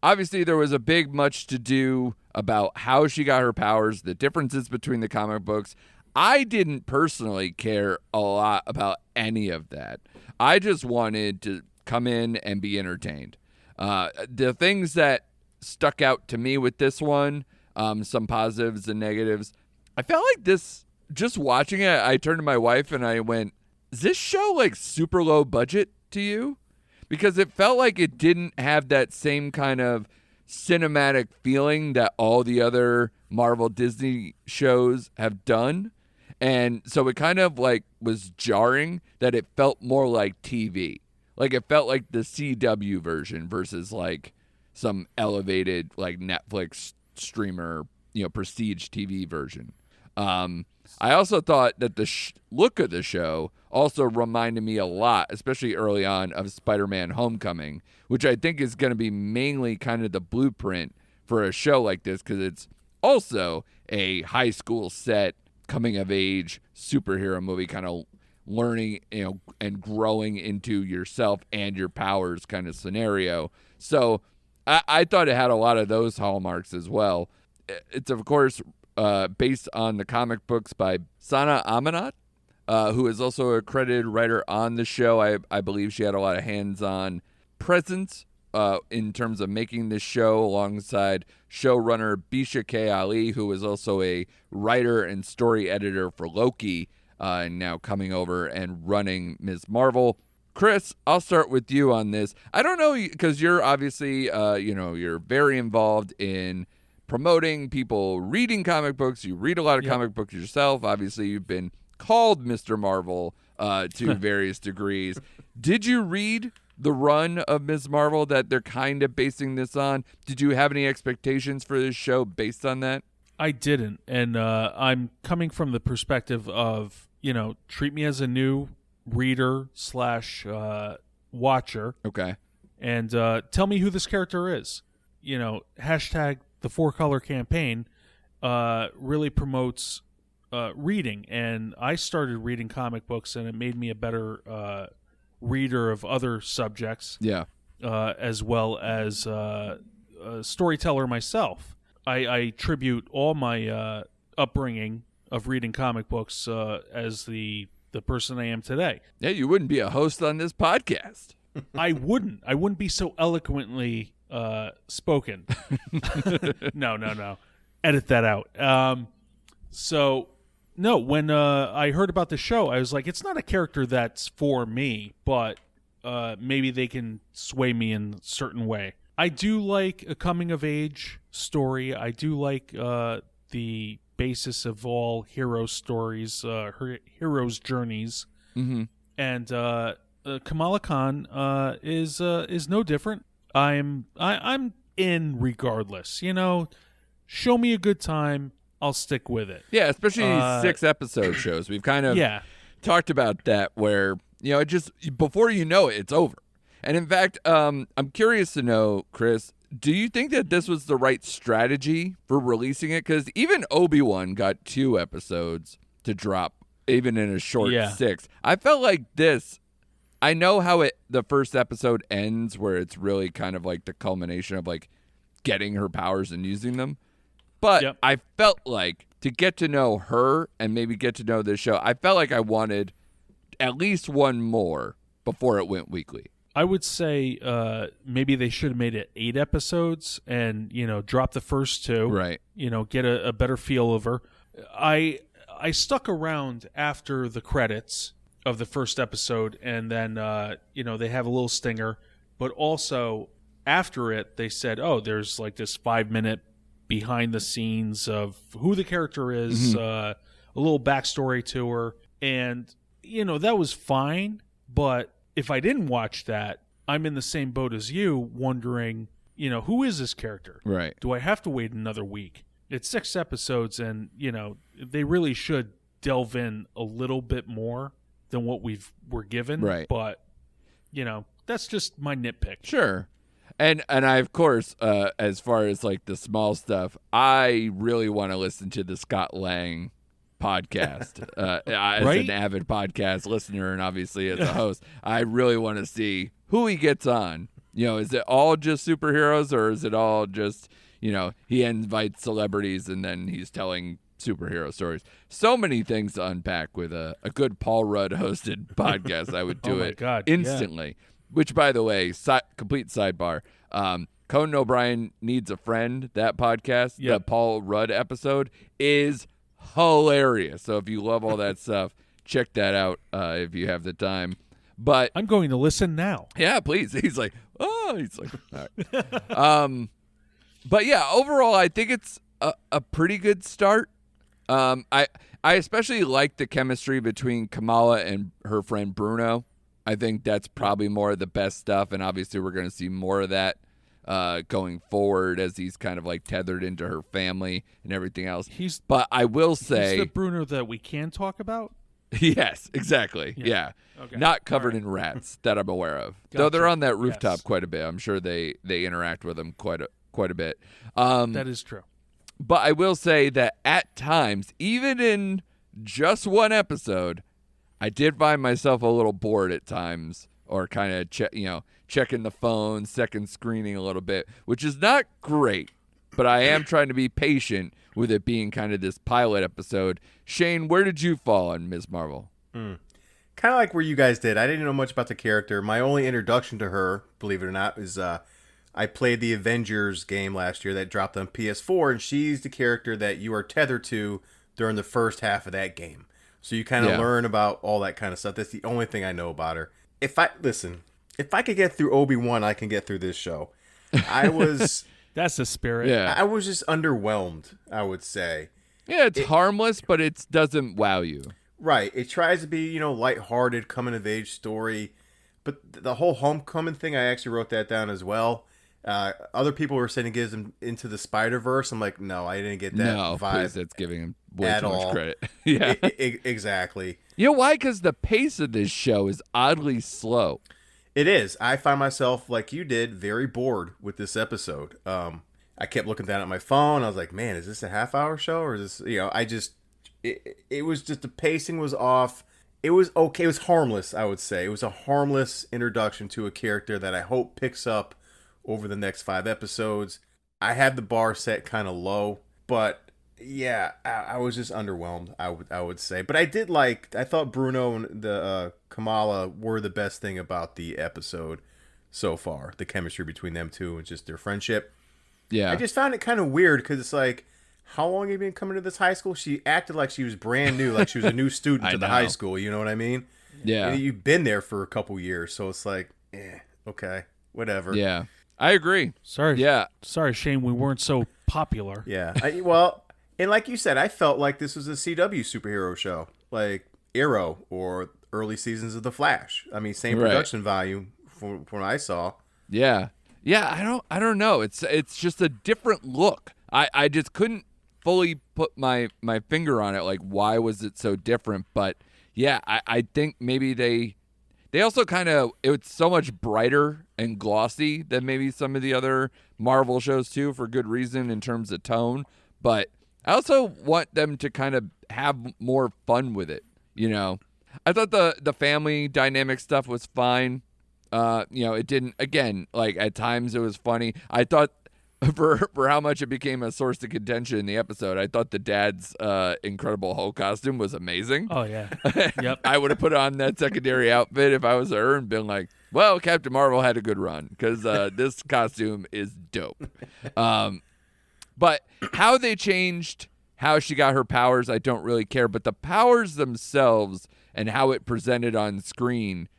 obviously there was a big much to do about how she got her powers, the differences between the comic books. I didn't personally care a lot about any of that. I just wanted to come in and be entertained. The things that stuck out to me with this one, some positives and negatives. I felt like this, just watching it, I turned to my wife and I went, is this show like super low budget to you? Because it felt like it didn't have that same kind of cinematic feeling that all the other Marvel Disney shows have done. And so it kind of like was jarring that it felt more like TV. Like it felt like the CW version versus like some elevated like Netflix streamer, prestige TV version. I also thought that the look of the show also reminded me a lot, especially early on, of Spider-Man Homecoming, which I think is going to be mainly kind of the blueprint for a show like this, because it's also a high school set, coming of age superhero movie, kind of learning, and growing into yourself and your powers kind of scenario. So I thought it had a lot of those hallmarks as well. It's, of course, based on the comic books by Sana Amanat, who is also a credited writer on the show. I believe she had a lot of hands-on presence in terms of making this show, alongside showrunner Bisha K. Ali, who was also a writer and story editor for Loki, and now coming over and running Ms. Marvel. Chris, I'll start with you on this. I don't know, because you're obviously, you're very involved in promoting people reading comic books. You read a lot of comic books yourself. Obviously, you've been called Mr. Marvel to various degrees. Did you read the run of Ms. Marvel that they're kind of basing this on? Did you have any expectations for this show based on that? I didn't, and I'm coming from the perspective of, treat me as a new reader / watcher. Okay. And tell me who this character is. Hashtag the 4-Color campaign really promotes reading, and I started reading comic books, and it made me a better reader of other subjects. Yeah. As well as a storyteller myself. I tribute all my upbringing of reading comic books as the person I am today. Yeah, you wouldn't be a host on this podcast. I wouldn't be so eloquently spoken. No. Edit that out. So, no, when I heard about the show, I was like, it's not a character that's for me, but maybe they can sway me in a certain way. I do like a coming-of-age story. I do like the basis of all hero stories, heroes' journeys. Mm-hmm. And Kamala Khan is no different. I'm in regardless. Show me a good time, I'll stick with it. Yeah, especially these 6-episode shows. We've kind of talked about that, where it just, before you know it, it's over. And in fact, I'm curious to know, Chris, do you think that this was the right strategy for releasing it? Because even Obi-Wan got 2 episodes to drop, even in a short 6. I felt like this, I know how the first episode ends, where it's really kind of like the culmination of like getting her powers and using them. But I felt like, to get to know her and maybe get to know this show, I felt like I wanted at least one more before it went weekly. I would say maybe they should have made it 8 episodes and, drop the first 2. Right. Get a better feel of her. I stuck around after the credits of the first episode, and then, they have a little stinger. But also, after it, they said, there's like this 5-minute behind the scenes of who the character is, a little backstory to her. And, that was fine. But if I didn't watch that, I'm in the same boat as you, wondering, who is this character? Right. Do I have to wait another week? It's 6 episodes, and, they really should delve in a little bit more than what we're given. Right. But, that's just my nitpick. Sure. And I, of course, as far as like the small stuff, I really want to listen to the Scott Lang podcast as an avid podcast listener and obviously as a host. I really want to see who he gets on. Is it all just superheroes, or is it all just, he invites celebrities and then he's telling superhero stories? So many things to unpack with a good Paul Rudd hosted podcast. I would do instantly. Yeah. Which, by the way, complete sidebar, Conan O'Brien Needs a Friend, that podcast, the Paul Rudd episode, is hilarious. So if you love all that stuff, check that out if you have the time. But I'm going to listen now. Yeah, please. He's like, all right. But yeah, overall, I think it's a pretty good start. I especially like the chemistry between Kamala and her friend Bruno. I think that's probably more of the best stuff, and obviously we're going to see more of that going forward as he's kind of like tethered into her family and everything else. But I will say, he's the Bruno that we can talk about. Yes, exactly. Yeah. Okay. Not covered in rats that I'm aware of. Gotcha. Though they're on that rooftop quite a bit. I'm sure they interact with them quite a bit. That is true. But I will say that at times, even in just one episode, I did find myself a little bored at times, or kind of checking the phone, second screening a little bit, which is not great. But I am trying to be patient with it being kind of this pilot episode. Shane, where did you fall on Ms. Marvel? Kind of like where you guys did. I didn't know much about the character. My only introduction to her, believe it or not, is I played the Avengers game last year that dropped on PS4, and she's the character that you are tethered to during the first half of that game. So you kind of learn about all that kind of stuff. That's the only thing I know about her. If I could get through Obi-Wan, I can get through this show. That's the spirit. Yeah. I was just underwhelmed, I would say. Yeah, it's harmless, but it doesn't wow you. Right. It tries to be, lighthearted, coming-of-age story. But the whole homecoming thing, I actually wrote that down as well. Other people were saying it gives him Into the Spider-Verse. I'm like, no, I didn't get that vibe. No, please, that's giving him way too much credit. Yeah. Exactly. You know why? Because the pace of this show is oddly slow. It is. I find myself, like you did, very bored with this episode. I kept looking down at my phone. I was like, man, is this a half-hour show? Or is this, it was just, the pacing was off. It was okay. It was harmless, I would say. It was a harmless introduction to a character that I hope picks up over the next 5 episodes. I had the bar set kind of low, but yeah, I was just underwhelmed, I would say. But I thought Bruno and the Kamala were the best thing about the episode so far. The chemistry between them two and just their friendship. Yeah. I just found it kind of weird because it's like, how long have you been coming to this high school? She acted like she was brand new, like she was a new student to the high school. You know what I mean? Yeah. And you've been there for a couple years, so it's like, okay, whatever. Yeah. I agree. Sorry. Yeah. Sorry, Shane, we weren't so popular. Yeah. And like you said, I felt like this was a CW superhero show, like Arrow or early seasons of The Flash. I mean, same production value from what I saw. Yeah. Yeah, I don't know. It's just a different look. I just couldn't fully put my finger on it, like why was it so different? But yeah, I think maybe they also kind of, it's so much brighter and glossy than maybe some of the other Marvel shows too, for good reason in terms of tone. But I also want them to kind of have more fun with it. I thought the family dynamic stuff was fine. It didn't, again, like at times it was funny. I thought for how much it became a source of contention in the episode. I thought the dad's Incredible Hulk costume was amazing. Oh yeah, yep. I would have put on that secondary outfit if I was her and been like, well, Captain Marvel had a good run because this costume is dope. But how they changed how she got her powers, I don't really care. But the powers themselves and how it presented on screen,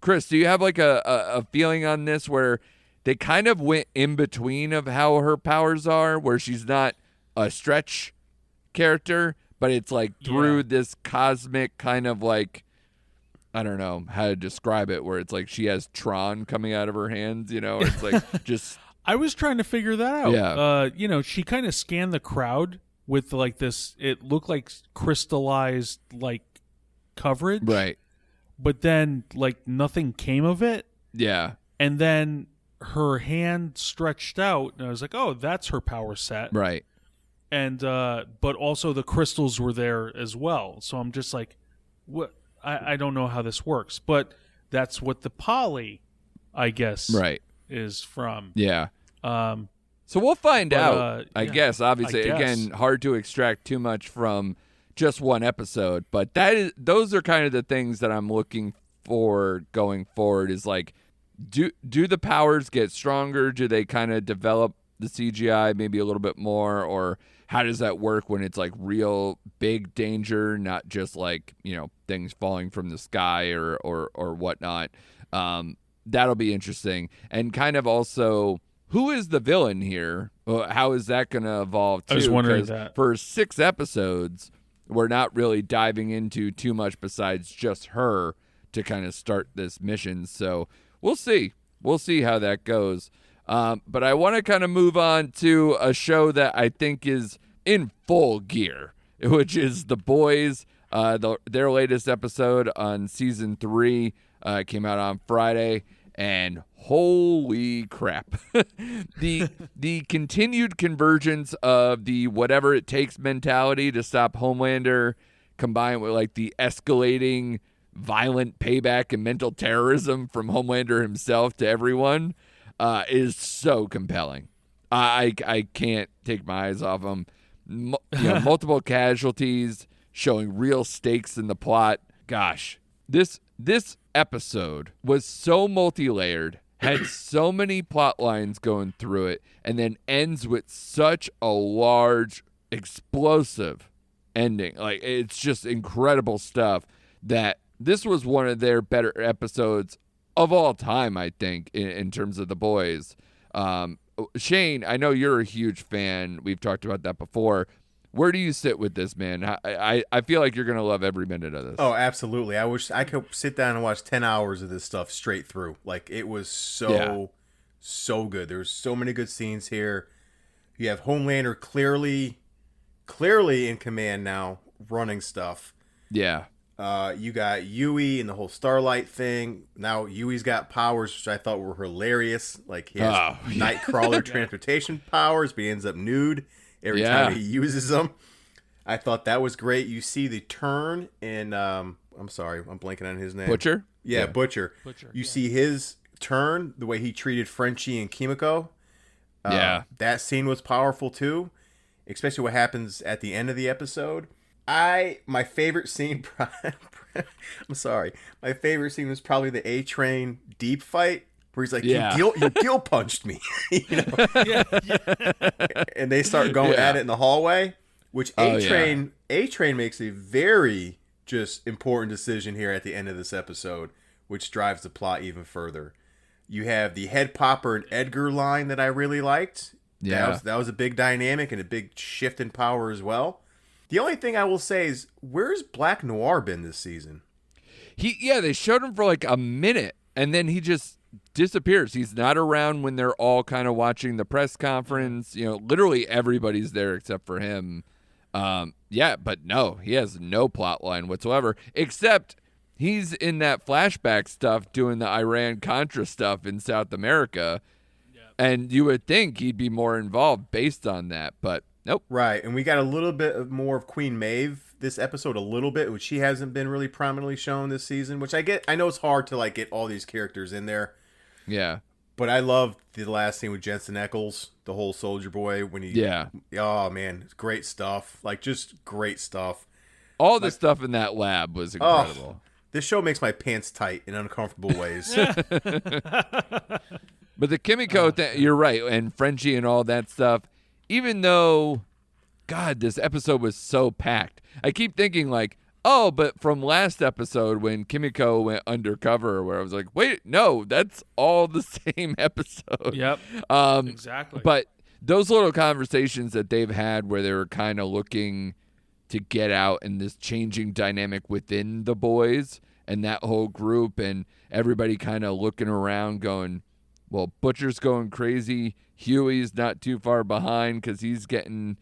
Chris, do you have like a feeling on this where they kind of went in between of how her powers are, where she's not a Stretch character, but it's like through this cosmic kind of like, I don't know how to describe it, where it's like she has Tron coming out of her hands, you know, it's like just. I was trying to figure that out. Yeah. She kind of scanned the crowd with like this, it looked like crystallized like coverage. Right. But then like nothing came of it. Yeah. And then her hand stretched out and I was like, oh, that's her power set. Right. And but also the crystals were there as well. So I'm just like, what? I don't know how this works, but that's what the poly, I guess, right, is from. Yeah. So we'll find out. I yeah, guess. Obviously, again, hard to extract too much from just one episode, but those are kind of the things that I'm looking for going forward. Is like, do the powers get stronger? Do they kind of develop the CGI maybe a little bit more, or how does that work when it's like real big danger, not just like, you know, things falling from the sky or whatnot? That'll be interesting. And kind of also, who is the villain here? How is that going to evolve too? I was wondering that. For 6 episodes, we're not really diving into too much besides just her to kind of start this mission. So we'll see. We'll see how that goes. But I want to kind of move on to a show that I think is in full gear, which is The Boys. Their latest episode on season 3 came out on Friday, and holy crap. the continued convergence of the whatever it takes mentality to stop Homelander, combined with like the escalating violent payback and mental terrorism from Homelander himself to everyone, is so compelling. I can't take my eyes off him. Multiple casualties, showing real stakes in the plot. Gosh, this episode was so multi-layered, had so many plot lines going through it, and then ends with such a large, explosive ending. Like, it's just incredible stuff. That this was one of their better episodes of all time, I think, in terms of The Boys. Shane, I know you're a huge fan. We've talked about that before. Where do you sit with this, man? I feel like you're going to love every minute of this. Oh, absolutely. I wish I could sit down and watch 10 hours of this stuff straight through. Like, it was so good. There's so many good scenes here. You have Homelander clearly in command now, running stuff. Yeah. You got Yui and the whole Starlight thing. Now Yui's got powers, which I thought were hilarious. Like, he has Nightcrawler transportation powers, but he ends up nude every time he uses them. I thought that was great. You see the turn in, I'm sorry, I'm blanking on his name. Butcher? Yeah, Butcher. You see his turn, the way he treated Frenchie and Kimiko. That scene was powerful too, especially what happens at the end of the episode. My favorite scene, I'm sorry, my favorite scene was probably the A-Train deep fight, where he's like, you gill punched me, you know? And they start going at it in the hallway, which A-Train makes a very just important decision here at the end of this episode, which drives the plot even further. You have the head popper and Edgar line that I really liked. Yeah. That was a big dynamic and a big shift in power as well. The only thing I will say is, where's Black Noir been this season? They showed him for like a minute, and then he just disappears. He's not around when they're all kind of watching the press conference. You know, literally everybody's there except for him. But no, he has no plot line whatsoever, except he's in that flashback stuff doing the Iran-Contra stuff in South America, and you would think he'd be more involved based on that, but nope. Right, and we got a little bit more of Queen Maeve this episode, a little bit, which she hasn't been really prominently shown this season, which I know it's hard to like get all these characters in there. Yeah. But I loved the last scene with Jensen Ackles, the whole soldier boy, when he... Yeah. Oh, man. It's great stuff. Like, just great stuff. All the stuff in that lab was incredible. This show makes my pants tight in uncomfortable ways. But the Kimiko thing, you're right, and Frenchie and all that stuff, even though, God, this episode was so packed. I keep thinking, like, oh, but from last episode when Kimiko went undercover, where I was like, wait, no, that's all the same episode. Yep. Exactly. But those little conversations that they've had where they were kind of looking to get out in this changing dynamic within the boys and that whole group, and everybody kind of looking around going, well, Butcher's going crazy. Huey's not too far behind because he's getting,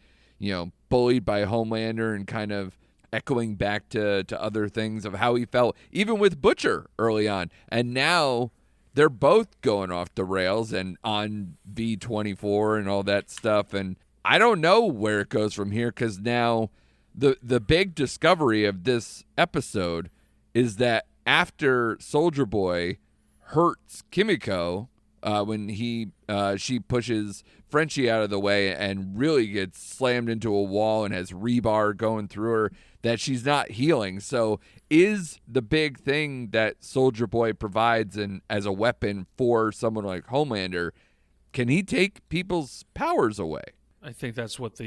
bullied by Homelander and kind of echoing back to other things of how he felt, even with Butcher early on. And now they're both going off the rails and on V24 and all that stuff. And I don't know where it goes from here, because now the big discovery of this episode is that after Soldier Boy hurts Kimiko, when she pushes Frenchie out of the way and really gets slammed into a wall and has rebar going through her, that she's not healing. So is the big thing that Soldier Boy provides as a weapon for someone like Homelander, can he take people's powers away? I think that's what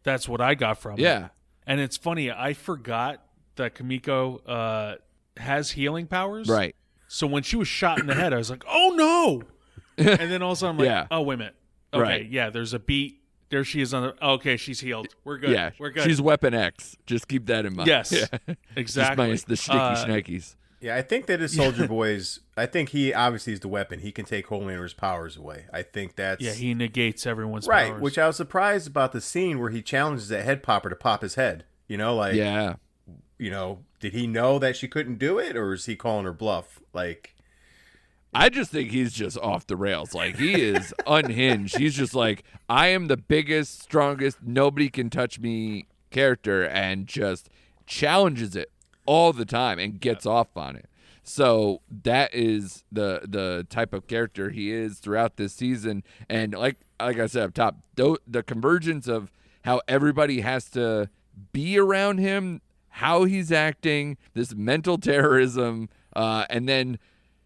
that's what I got from it. Yeah. And it's funny, I forgot that Kimiko has healing powers. Right. So when she was shot in the head, I was like, oh no. And then all of a sudden I'm like, oh, wait a minute. Okay, Right. Yeah, there's a beat. There she is on the... Okay, she's healed. We're good. Yeah, We're good. she's Weapon X. Just keep that in mind. Yes, Yeah. exactly. Just minus the shnikes. Yeah, I think that is Soldier Boy's... I think he obviously is the weapon. He can take Homelander's powers away. I think that's... Yeah, he negates everyone's right, powers. which I was surprised about the scene where he challenges that head popper to pop his head. Yeah. Did he know that she couldn't do it, or is he calling her bluff? Like... I just think he's just off the rails. Like, he is unhinged. He's just like, I am the biggest, strongest, nobody can touch me character, and just challenges it all the time and gets off on it. So that is the type of character he is throughout this season. And like I said up top, the convergence of how everybody has to be around him, how he's acting, this mental terrorism, and then,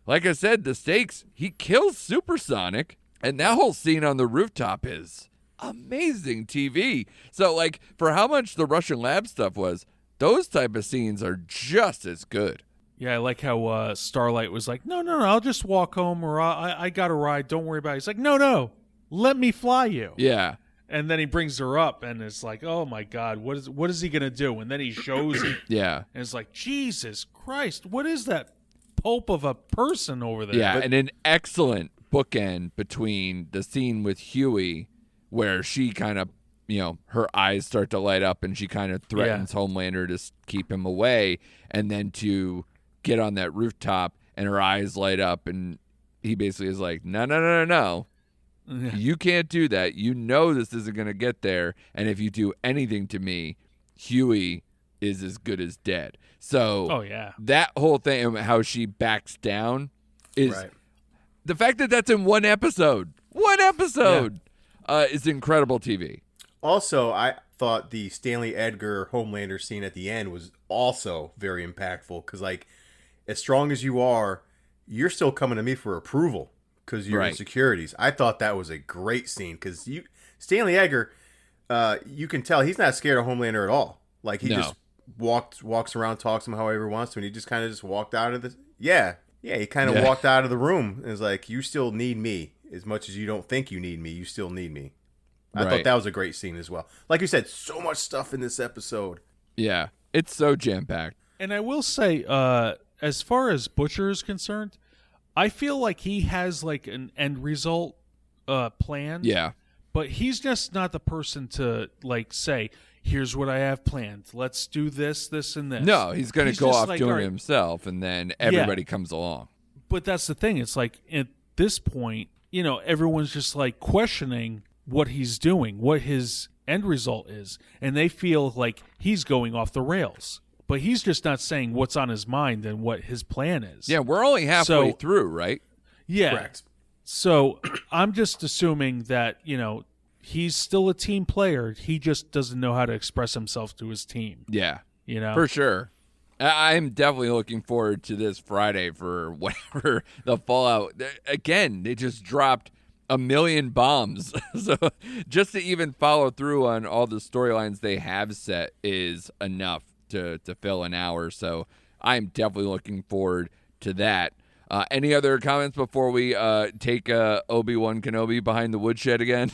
like I said, the stakes, he kills Supersonic, and that whole scene on the rooftop is amazing TV. So, like, for how much the Russian lab stuff was, those type of scenes are just as good. Yeah, I like how Starlight was like, no, I'll just walk home, or I got a ride, don't worry about it. He's like, no, let me fly you. Yeah. And then he brings her up, and it's like, oh my God, what is he gonna do? And then he shows it. Yeah. And it's like, Jesus Christ, what is that pulp of a person over there? Yeah, and an excellent bookend between the scene with Huey, where she kind of, her eyes start to light up and she kind of threatens Homelander to keep him away, and then to get on that rooftop and her eyes light up, and he basically is like, no. You can't do that. This isn't going to get there, and if you do anything to me, Huey is as good as dead. So that whole thing and how she backs down is the fact that that's in one episode. Is incredible TV. Also, I thought the Stanley Edgar Homelander scene at the end was also very impactful, because, like, as strong as you are, you're still coming to me for approval because you're insecurities. I thought that was a great scene, because Stanley Edgar, you can tell he's not scared of Homelander at all. Like, he just walks around, talks to him however he wants to, and he just kind of just walked out of the... Yeah, he kind of walked out of the room and was like, you still need me. As much as you don't think you need me, you still need me. I thought that was a great scene as well. Like you said, so much stuff in this episode. Yeah, it's so jam-packed. And I will say, as far as Butcher is concerned, I feel like he has like an end result planned. Yeah. But he's just not the person to like say, here's what I have planned. Let's do this, and this. No, he's going to go off like, doing it himself, and then everybody comes along. But that's the thing. It's like at this point, everyone's just like questioning what he's doing, what his end result is. And they feel like he's going off the rails. But he's just not saying what's on his mind and what his plan is. Yeah, we're only halfway through, right? Yeah. Correct. So I'm just assuming that, he's still a team player. He just doesn't know how to express himself to his team. Yeah, You for sure. I'm definitely looking forward to this Friday for whatever the fallout. Again, they just dropped 1 million bombs. So just to even follow through on all the storylines they have set is enough to fill an hour. So I'm definitely looking forward to that. Any other comments before we take Obi-Wan Kenobi behind the woodshed again?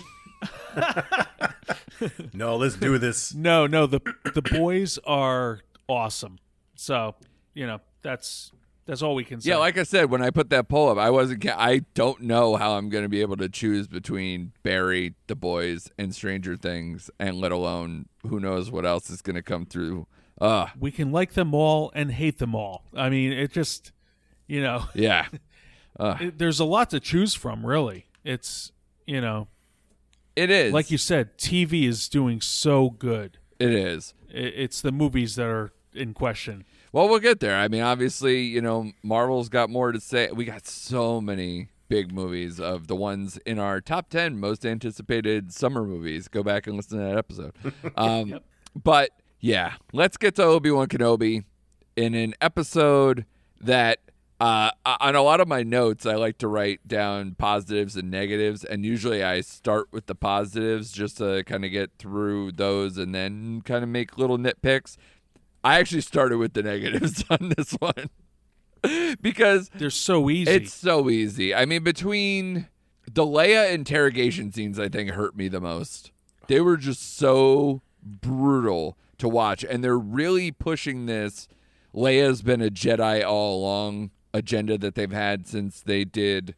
No, let's do this. No, the boys are awesome. So, that's all we can say. Yeah, like I said, when I put that poll up, I don't know how I'm going to be able to choose between Barry, The Boys, and Stranger Things, and let alone who knows what else is going to come through. We can like them all and hate them all. I mean, it just, Yeah. there's a lot to choose from, really. It's, It is. like you said, TV is doing so good. It is. It's the movies that are in question. Well, we'll get there. I mean, obviously, Marvel's got more to say. We got so many big movies of the ones in our top 10 most anticipated summer movies. Go back and listen to that episode. Yep. But, yeah, let's get to Obi-Wan Kenobi in an episode that on a lot of my notes, I like to write down positives and negatives, and usually I start with the positives just to kind of get through those and then kind of make little nitpicks. I actually started with the negatives on this one because they're so easy. It's so easy. I mean, between the Leia interrogation scenes, I think hurt me the most. They were just so brutal to watch, and they're really pushing this Leia's been a Jedi all along agenda that they've had since they did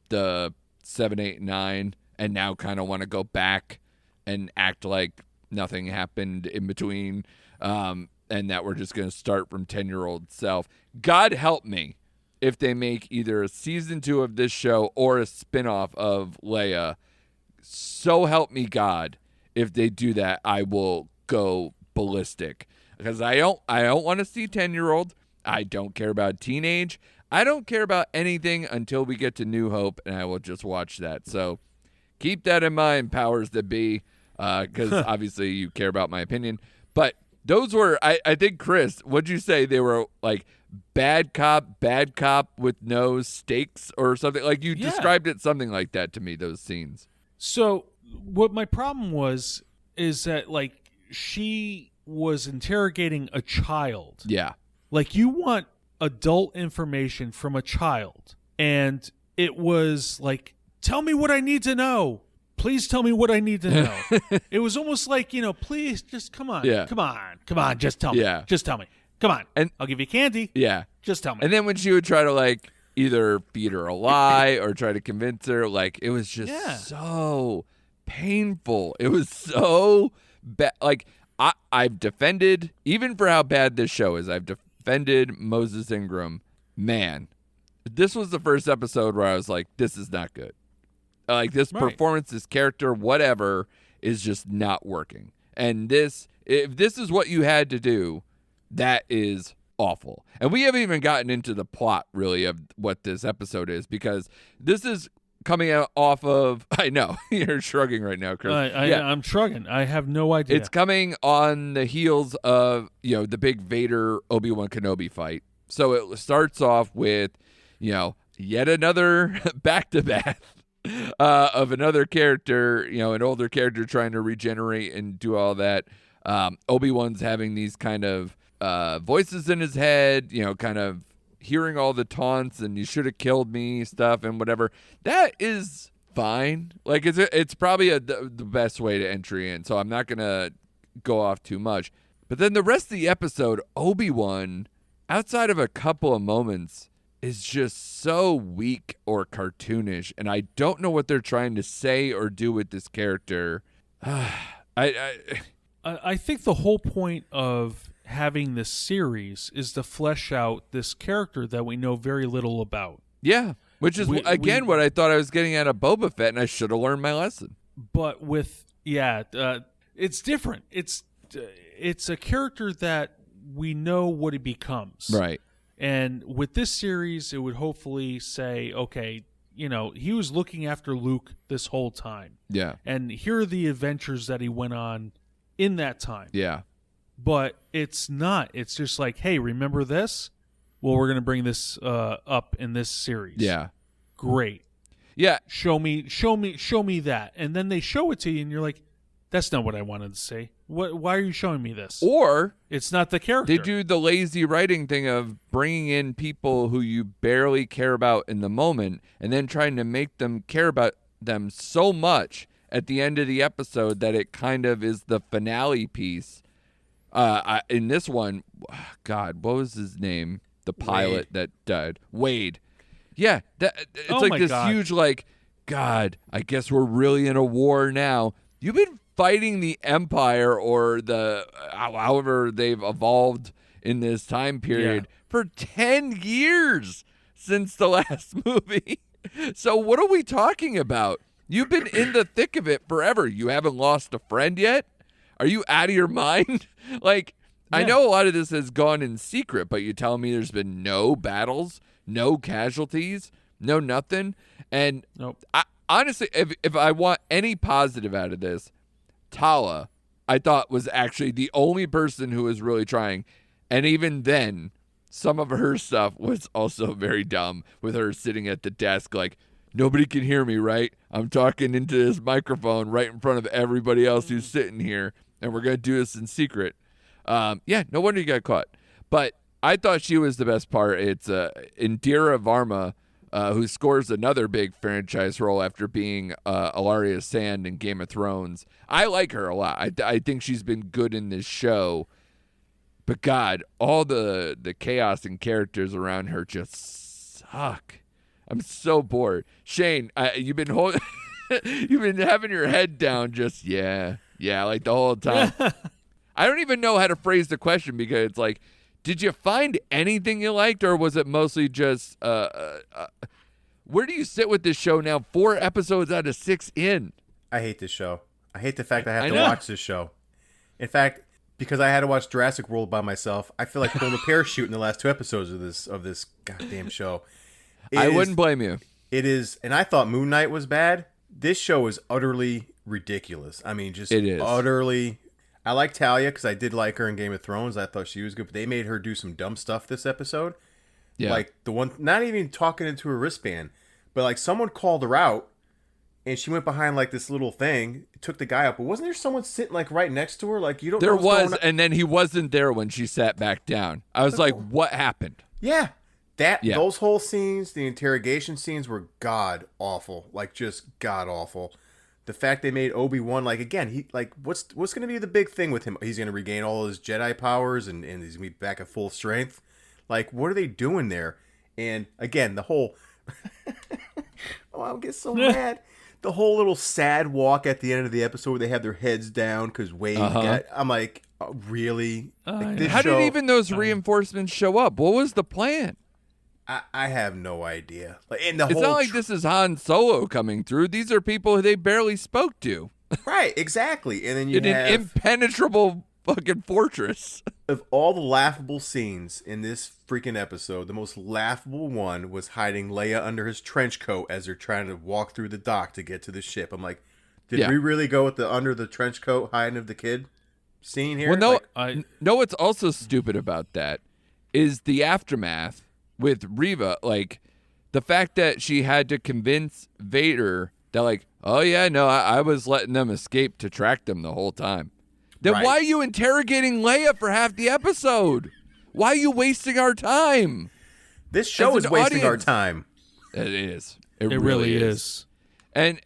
the 7, 8, 9, and now kind of want to go back and act like nothing happened in between, and that we're just going to start from 10-year-old self. God help me if they make either a season 2 of this show or a spinoff of Leia. So help me God, if they do that, I will go ballistic. Because I don't want to see 10-year-old. I don't care about teenage. I don't care about anything until we get to New Hope, and I will just watch that. So keep that in mind, powers that be, because obviously you care about my opinion. But those were, I think, Chris, what'd you say? They were like bad cop with no stakes or something? Like you described it something like that to me, those scenes. So what my problem is that, like, she was interrogating a child. Yeah. Like, you want adult information from a child, and it was like, tell me what I need to know. Please tell me what I need to know. It was almost like, please just come on. Yeah. Come on, just tell me. Yeah. Just tell me. Come on. And I'll give you candy. Yeah. Just tell me. And then when she would try to, like, either feed her a lie or try to convince her, like, it was just so painful. It was so bad. Like, I've defended, even for how bad this show is, I've defended Moses Ingram. Man, this was the first episode where I was like, this is not good. Like, this performance, this character, whatever, is just not working. And if this is what you had to do, that is awful. And we haven't even gotten into the plot, really, of what this episode is, because this is coming out off of, I know, you're shrugging right now, Chris. I'm shrugging. I have no idea. It's coming on the heels of, the big Vader Obi-Wan Kenobi fight. So it starts off with, yet another back-to-back of another character, an older character trying to regenerate and do all that. Obi-Wan's having these kind of voices in his head, kind of hearing all the taunts and you should have killed me stuff and whatever. That is fine. Like, it's probably the best way to entry in, so I'm not going to go off too much. But then the rest of the episode, Obi-Wan, outside of a couple of moments, is just so weak or cartoonish, and I don't know what they're trying to say or do with this character. I think the whole point of having this series is to flesh out this character that we know very little about. Yeah, which is, what I thought I was getting out of Boba Fett, and I should have learned my lesson. But it's different. It's a character that we know what he becomes. Right. And with this series, it would hopefully say, okay, he was looking after Luke this whole time. Yeah. And here are the adventures that he went on in that time. Yeah. But it's not. It's just like, hey, remember this? Well, we're going to bring this up in this series. Yeah. Great. Yeah. Show me that. And then they show it to you and you're like, that's not what I wanted to say. Why are you showing me this? Or it's not the character. they do the lazy writing thing of bringing in people who you barely care about in the moment and then trying to make them care about them so much at the end of the episode that it kind of is the finale piece. In this one, God, what was his name? The pilot that died. Wade. Yeah, it's like this huge, like, God, I guess we're really in a war now. You've been fighting the Empire or however they've evolved in this time period for 10 years since the last movie. So what are we talking about? You've been in the thick of it forever. You haven't lost a friend yet? Are you out of your mind? Like, I know a lot of this has gone in secret, but you tell me there's been no battles, no casualties, no nothing. And nope. Honestly, if I want any positive out of this, Tala, I thought was actually the only person who was really trying. And even then, some of her stuff was also very dumb, with her sitting at the desk like, nobody can hear me, right? I'm talking into this microphone right in front of everybody else who's sitting here, and we're going to do this in secret. No wonder you got caught. But I thought she was the best part. It's Indira Varma, who scores another big franchise role after being Ilaria Sand in Game of Thrones. I like her a lot. I think she's been good in this show. But God, all the chaos and characters around her just suck. I'm so bored. Shane, you've been you've been having your head down just like the whole time. I don't even know how to phrase the question because it's like, did you find anything you liked, or was it mostly just where do you sit with this show now? 4 episodes out of 6 in. I hate this show. I hate the fact I have to watch this show. In fact, because I had to watch Jurassic World by myself, I feel like pulling a parachute in the last 2 episodes of this goddamn show. I wouldn't blame you. It is, and I thought Moon Knight was bad. This show is utterly ridiculous. I mean, just it is. Utterly. I like Talia because I did like her in Game of Thrones. I thought she was good, but they made her do some dumb stuff this episode. Yeah. Like the one, not even talking into her wristband, but like someone called her out and she went behind like this little thing, took the guy up. But wasn't there someone sitting like right next to her? Like, you don't know there what's was, going on. And then he wasn't there when she sat back down. I was like, what happened? Yeah. Those whole scenes, the interrogation scenes were god awful. Like, just god awful. The fact they made Obi-Wan, like, again, he like what's going to be the big thing with him? He's going to regain all his Jedi powers and he's going to be back at full strength. Like, what are they doing there? And again, the whole I'll get so mad. The whole little sad walk at the end of the episode where they have their heads down because Wade got, I'm like, really? Like, how did even those reinforcements show up? What was the plan? I have no idea. Like, it's not like this is Han Solo coming through. These are people who they barely spoke to. Right, exactly. And then you in an impenetrable fucking fortress. Of all the laughable scenes in this freaking episode, the most laughable one was hiding Leia under his trench coat as they're trying to walk through the dock to get to the ship. I'm like, did we really go with the under the trench coat hiding of the kid scene here? Well, no, what's also stupid about that is the aftermath with Reva. Like, the fact that she had to convince Vader that, like, oh yeah, no, I was letting them escape to track them the whole time. Then why are you interrogating Leia for half the episode? Why are you wasting our time? This show is wasting our time. It is. It really is. And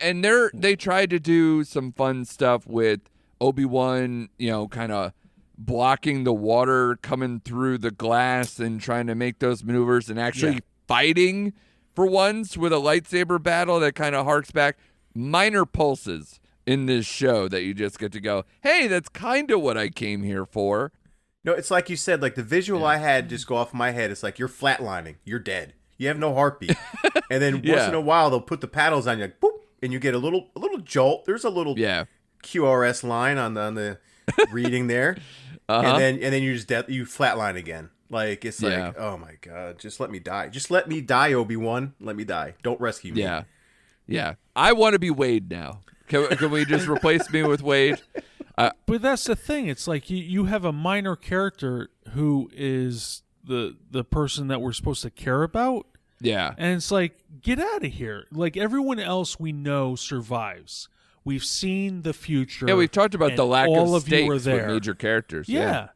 they tried to do some fun stuff with Obi-Wan, kind of blocking the water coming through the glass and trying to make those maneuvers and actually fighting for once with a lightsaber battle that kind of harks back. Minor pulses in this show that you just get to go, hey, that's kind of what I came here for. No, it's like you said, like the visual I had just go off my head. It's like you're flatlining. You're dead. You have no heartbeat. And then once in a while, they'll put the paddles on you, like, boop, and you get a little jolt. There's a little QRS line on the reading there. And then you just you flatline again. Like, it's Yeah. like, oh my God, just let me die. Just let me die, Obi-Wan. Let me die. Don't rescue me. Yeah. Yeah. I want to be Wade now. Can we just replace me with Wade? But that's the thing. It's like you have a minor character who is the person that we're supposed to care about. Yeah. And it's like, get out of here. Like, everyone else we know survives. We've seen the future. Yeah, we've talked about and the lack all of of you were stakes with there. major characters. Yeah.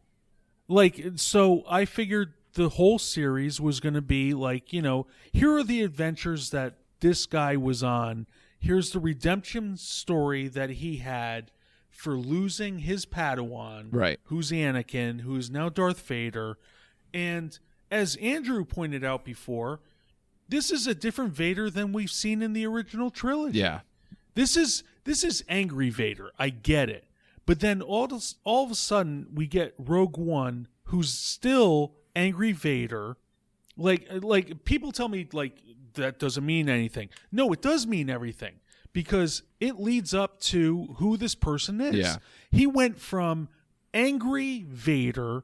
Like, so I figured the whole series was going to be like, you know, here are the adventures that this guy was on. Here's the redemption story that he had for losing his Padawan, Right. who's Anakin, who's now Darth Vader. And as Andrew pointed out before, this is a different Vader than we've seen in the original trilogy. Yeah. This is angry Vader. I get it. But then all of a sudden we get Rogue One, who's still angry Vader. Like people tell me like that doesn't mean anything. No, it does mean everything because it leads up to who this person is. Yeah. He went from angry Vader,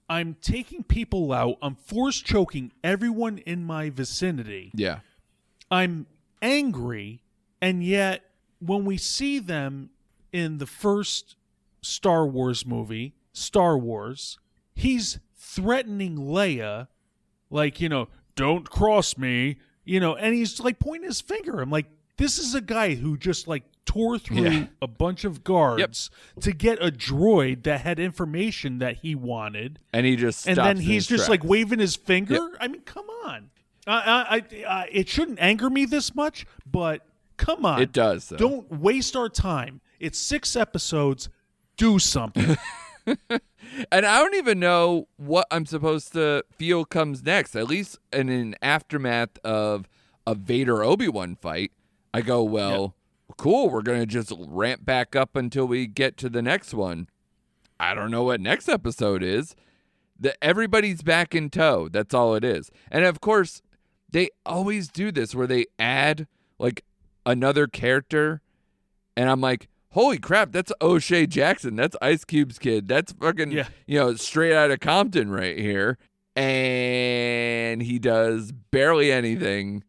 I'm taking people out, I'm force choking everyone in my vicinity. Yeah. I'm angry, and yet when we see them in the first Star Wars movie, Star Wars, he's threatening Leia, like, you know, don't cross me, you know, and he's like pointing his finger. I'm like, this is a guy who just like tore through a bunch of guards to get a droid that had information that he wanted. And he just stops and then in he's his just tracks. like waving his finger. Yep. I mean, come on. It shouldn't anger me this much, but come on. It does, though. Don't waste our time. It's 6 episodes. Do something. And I don't even know what I'm supposed to feel comes next. At least in an aftermath of a Vader Obi-Wan fight, I go, well, cool. We're going to just ramp back up until we get to the next one. I don't know what next episode is. Everybody's back in tow. That's all it is. And of course, they always do this where they add like another character, and I'm like, holy crap, that's O'Shea Jackson. That's Ice Cube's kid. That's fucking, you know, straight out of Compton right here. And he does barely anything.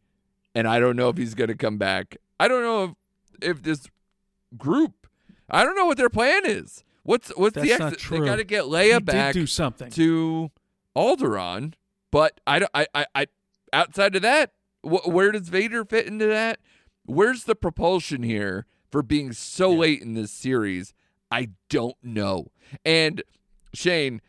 And I don't know if he's going to come back. I don't know if this group, I don't know what their plan is. What's That's the not exit? true. They got to get Leia He back did do something. to Alderaan. But I outside of that, where does Vader fit into that? Where's the propulsion here for being so late in this series? I don't know. And Shane,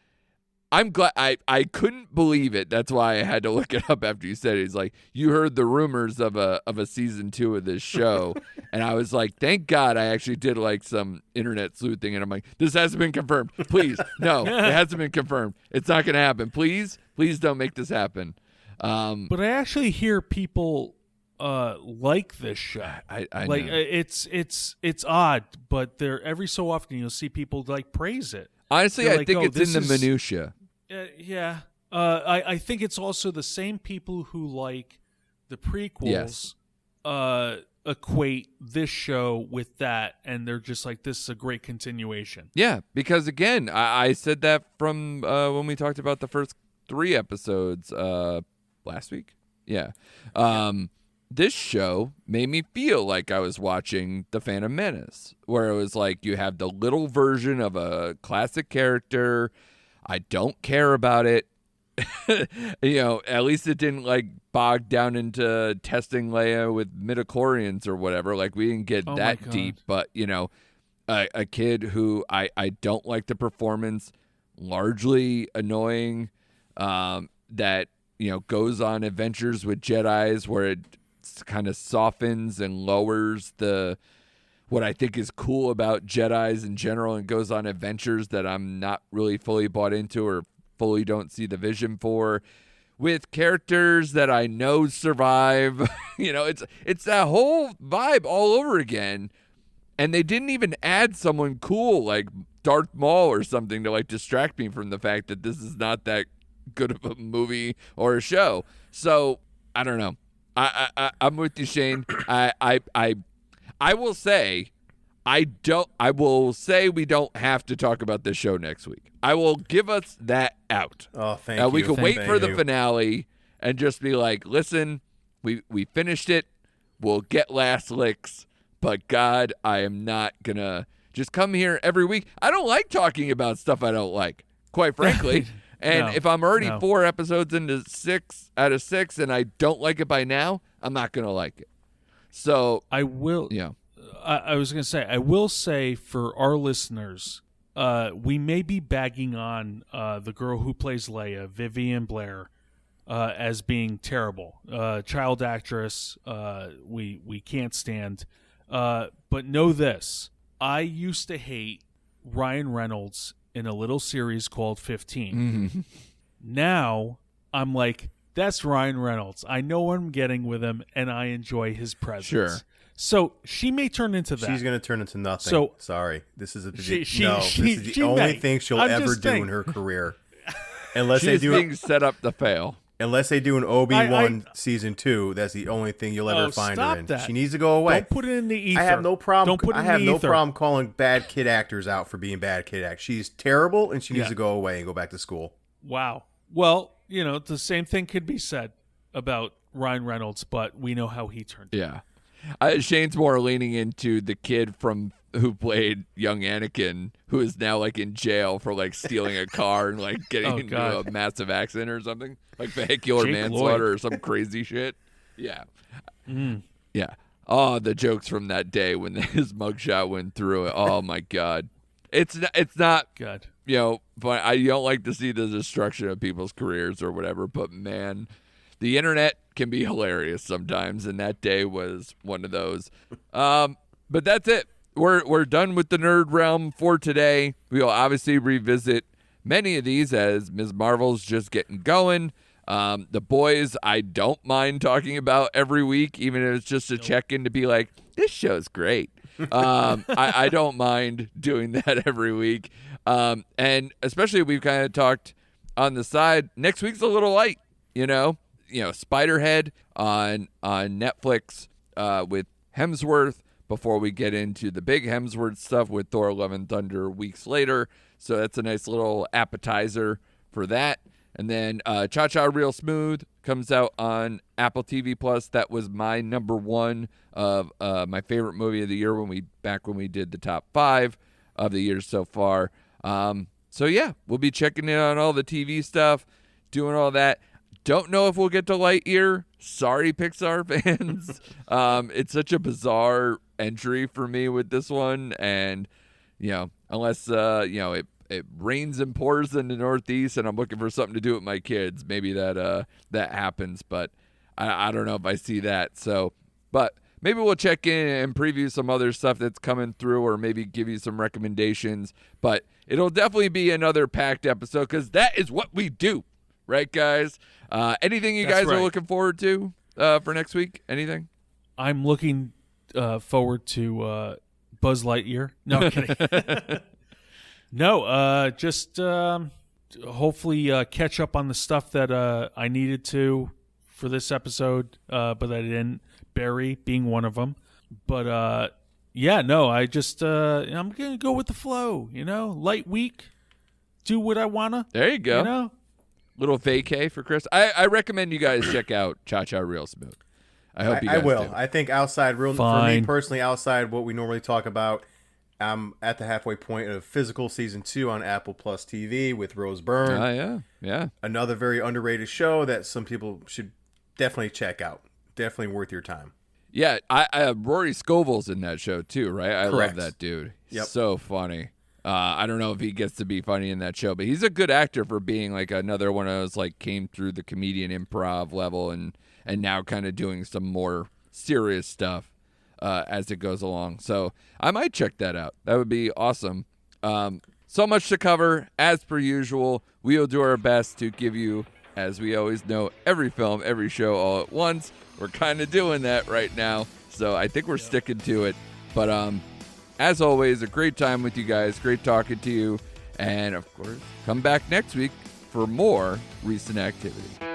I'm glad I couldn't believe it. That's why I had to look it up after you said it. He's like, you heard the rumors of a season 2 of this show. And I was like, thank God I actually did like some internet sleuthing. And I'm like, this hasn't been confirmed. Please. No, it hasn't been confirmed. It's not going to happen. Please don't make this happen. But I actually hear people like this show. I like know. it's odd, but there every so often you'll see people like praise it. Honestly, They're I like, think oh, it's in this the is- minutia. Yeah. I think it's also the same people who like the prequels equate this show with that, and they're just like, this is a great continuation. Yeah, because again, I said that from when we talked about the first 3 episodes last week. Yeah. This show made me feel like I was watching The Phantom Menace, where it was like you have the little version of a classic character. I don't care about it. You know, at least it didn't like bog down into testing Leia with midichlorians or whatever. Like we didn't get Oh my that God. deep, but you know, a kid who I don't like the performance, largely annoying, that, you know, goes on adventures with Jedis where it kind of softens and lowers what I think is cool about Jedis in general, and goes on adventures that I'm not really fully bought into or fully don't see the vision for, with characters that I know survive. You know, it's that whole vibe all over again. And they didn't even add someone cool like Darth Maul or something to like distract me from the fact that this is not that good of a movie or a show. So I don't know. I'm with you, Shane. I will say I will say we don't have to talk about this show next week. I will give us that out. Oh, thank you. We can wait for the you. finale and just be like, listen, we finished it. We'll get last licks. But God, I am not going to just come here every week. I don't like talking about stuff I don't like, quite frankly. And if I'm already 4 episodes into 6 out of 6 and I don't like it by now, I'm not going to like it. So I will. Yeah. I was going to say, I will say for our listeners, we may be bagging on the girl who plays Leia, Vivian Blair, as being terrible. Child actress, we can't stand. But know this. I used to hate Ryan Reynolds in a little series called 15. Mm-hmm. Now I'm like, that's Ryan Reynolds. I know what I'm getting with him, and I enjoy his presence. Sure. So she may turn into that. She's going to turn into nothing. So sorry, this is this is the she only may. thing she'll I'm ever just do saying. in her career. Unless she's they do being set up to fail. Unless they do an Obi-Wan season 2, that's the only thing you'll ever find her stop in. that. She needs to go away. Don't put it in the ether. I have no problem. Don't put it I in have the no ether. problem calling bad kid actors out for being bad kid actors. She's terrible, and she needs to go away and go back to school. Wow. Well, the same thing could be said about Ryan Reynolds, but we know how he turned. Yeah. Shane's more leaning into the kid who played young Anakin, who is now like in jail for like stealing a car and like getting into a massive accident or something, like vehicular manslaughter or some crazy shit. Yeah. Yeah. Oh, the jokes from that day when his mugshot went through it. Oh my God. It's not good. But I don't like to see the destruction of people's careers or whatever, but man, the internet can be hilarious sometimes, and that day was one of those. But that's it. We're done with the nerd realm for today. We'll obviously revisit many of these as Ms. Marvel's just getting going. The boys, I don't mind talking about every week, even if it's just a check-in to be like, this show's great. I don't mind doing that every week. And especially we've kind of talked on the side. Next week's a little light, Spiderhead on Netflix with Hemsworth before we get into the big Hemsworth stuff with Thor: Love and Thunder weeks later. So that's a nice little appetizer for that. And then Cha-Cha Real Smooth comes out on Apple TV Plus. That was my number one of my favorite movie of the year when we did the top 5 of the year so far. So yeah, we'll be checking in on all the TV stuff, doing all that. Don't know if we'll get to Lightyear. Sorry, Pixar fans. It's such a bizarre entry for me with this one, and unless it rains and pours in the Northeast, and I'm looking for something to do with my kids, maybe that happens. But I don't know if I see that. So, but maybe we'll check in and preview some other stuff that's coming through, or maybe give you some recommendations. But it'll definitely be another packed episode because that is what we do, right, guys? Anything you guys are looking forward to for next week? Anything? I'm looking forward to Buzz Lightyear. No, I'm kidding. No, just hopefully catch up on the stuff that I needed to for this episode, but I didn't. Barry being one of them. But I just I'm gonna go with the flow. Light week, do what I wanna. There you go. Little vacay for Chris. I recommend you guys check out Cha-Cha Real Smooth. I hope you guys I will. do. I think outside for me personally, outside what we normally talk about, I'm at the halfway point of Physical Season 2 on Apple Plus TV with Rose Byrne. Yeah. Another very underrated show that some people should definitely check out. Definitely worth your time. Yeah, I Rory Scovel's in that show too, right? I Correct. love that dude. He's Yep. so funny. I don't know if he gets to be funny in that show, but he's a good actor for being like another one of those like came through the comedian improv level and now kind of doing some more serious stuff as it goes along. So I might check that out. That would be awesome. So much to cover. As per usual, we will do our best to give you, as we always know, every film, every show all at once. We're kind of doing that right now, so I think we're sticking to it. But as always, a great time with you guys. Great talking to you. And, of course, come back next week for more recent activity.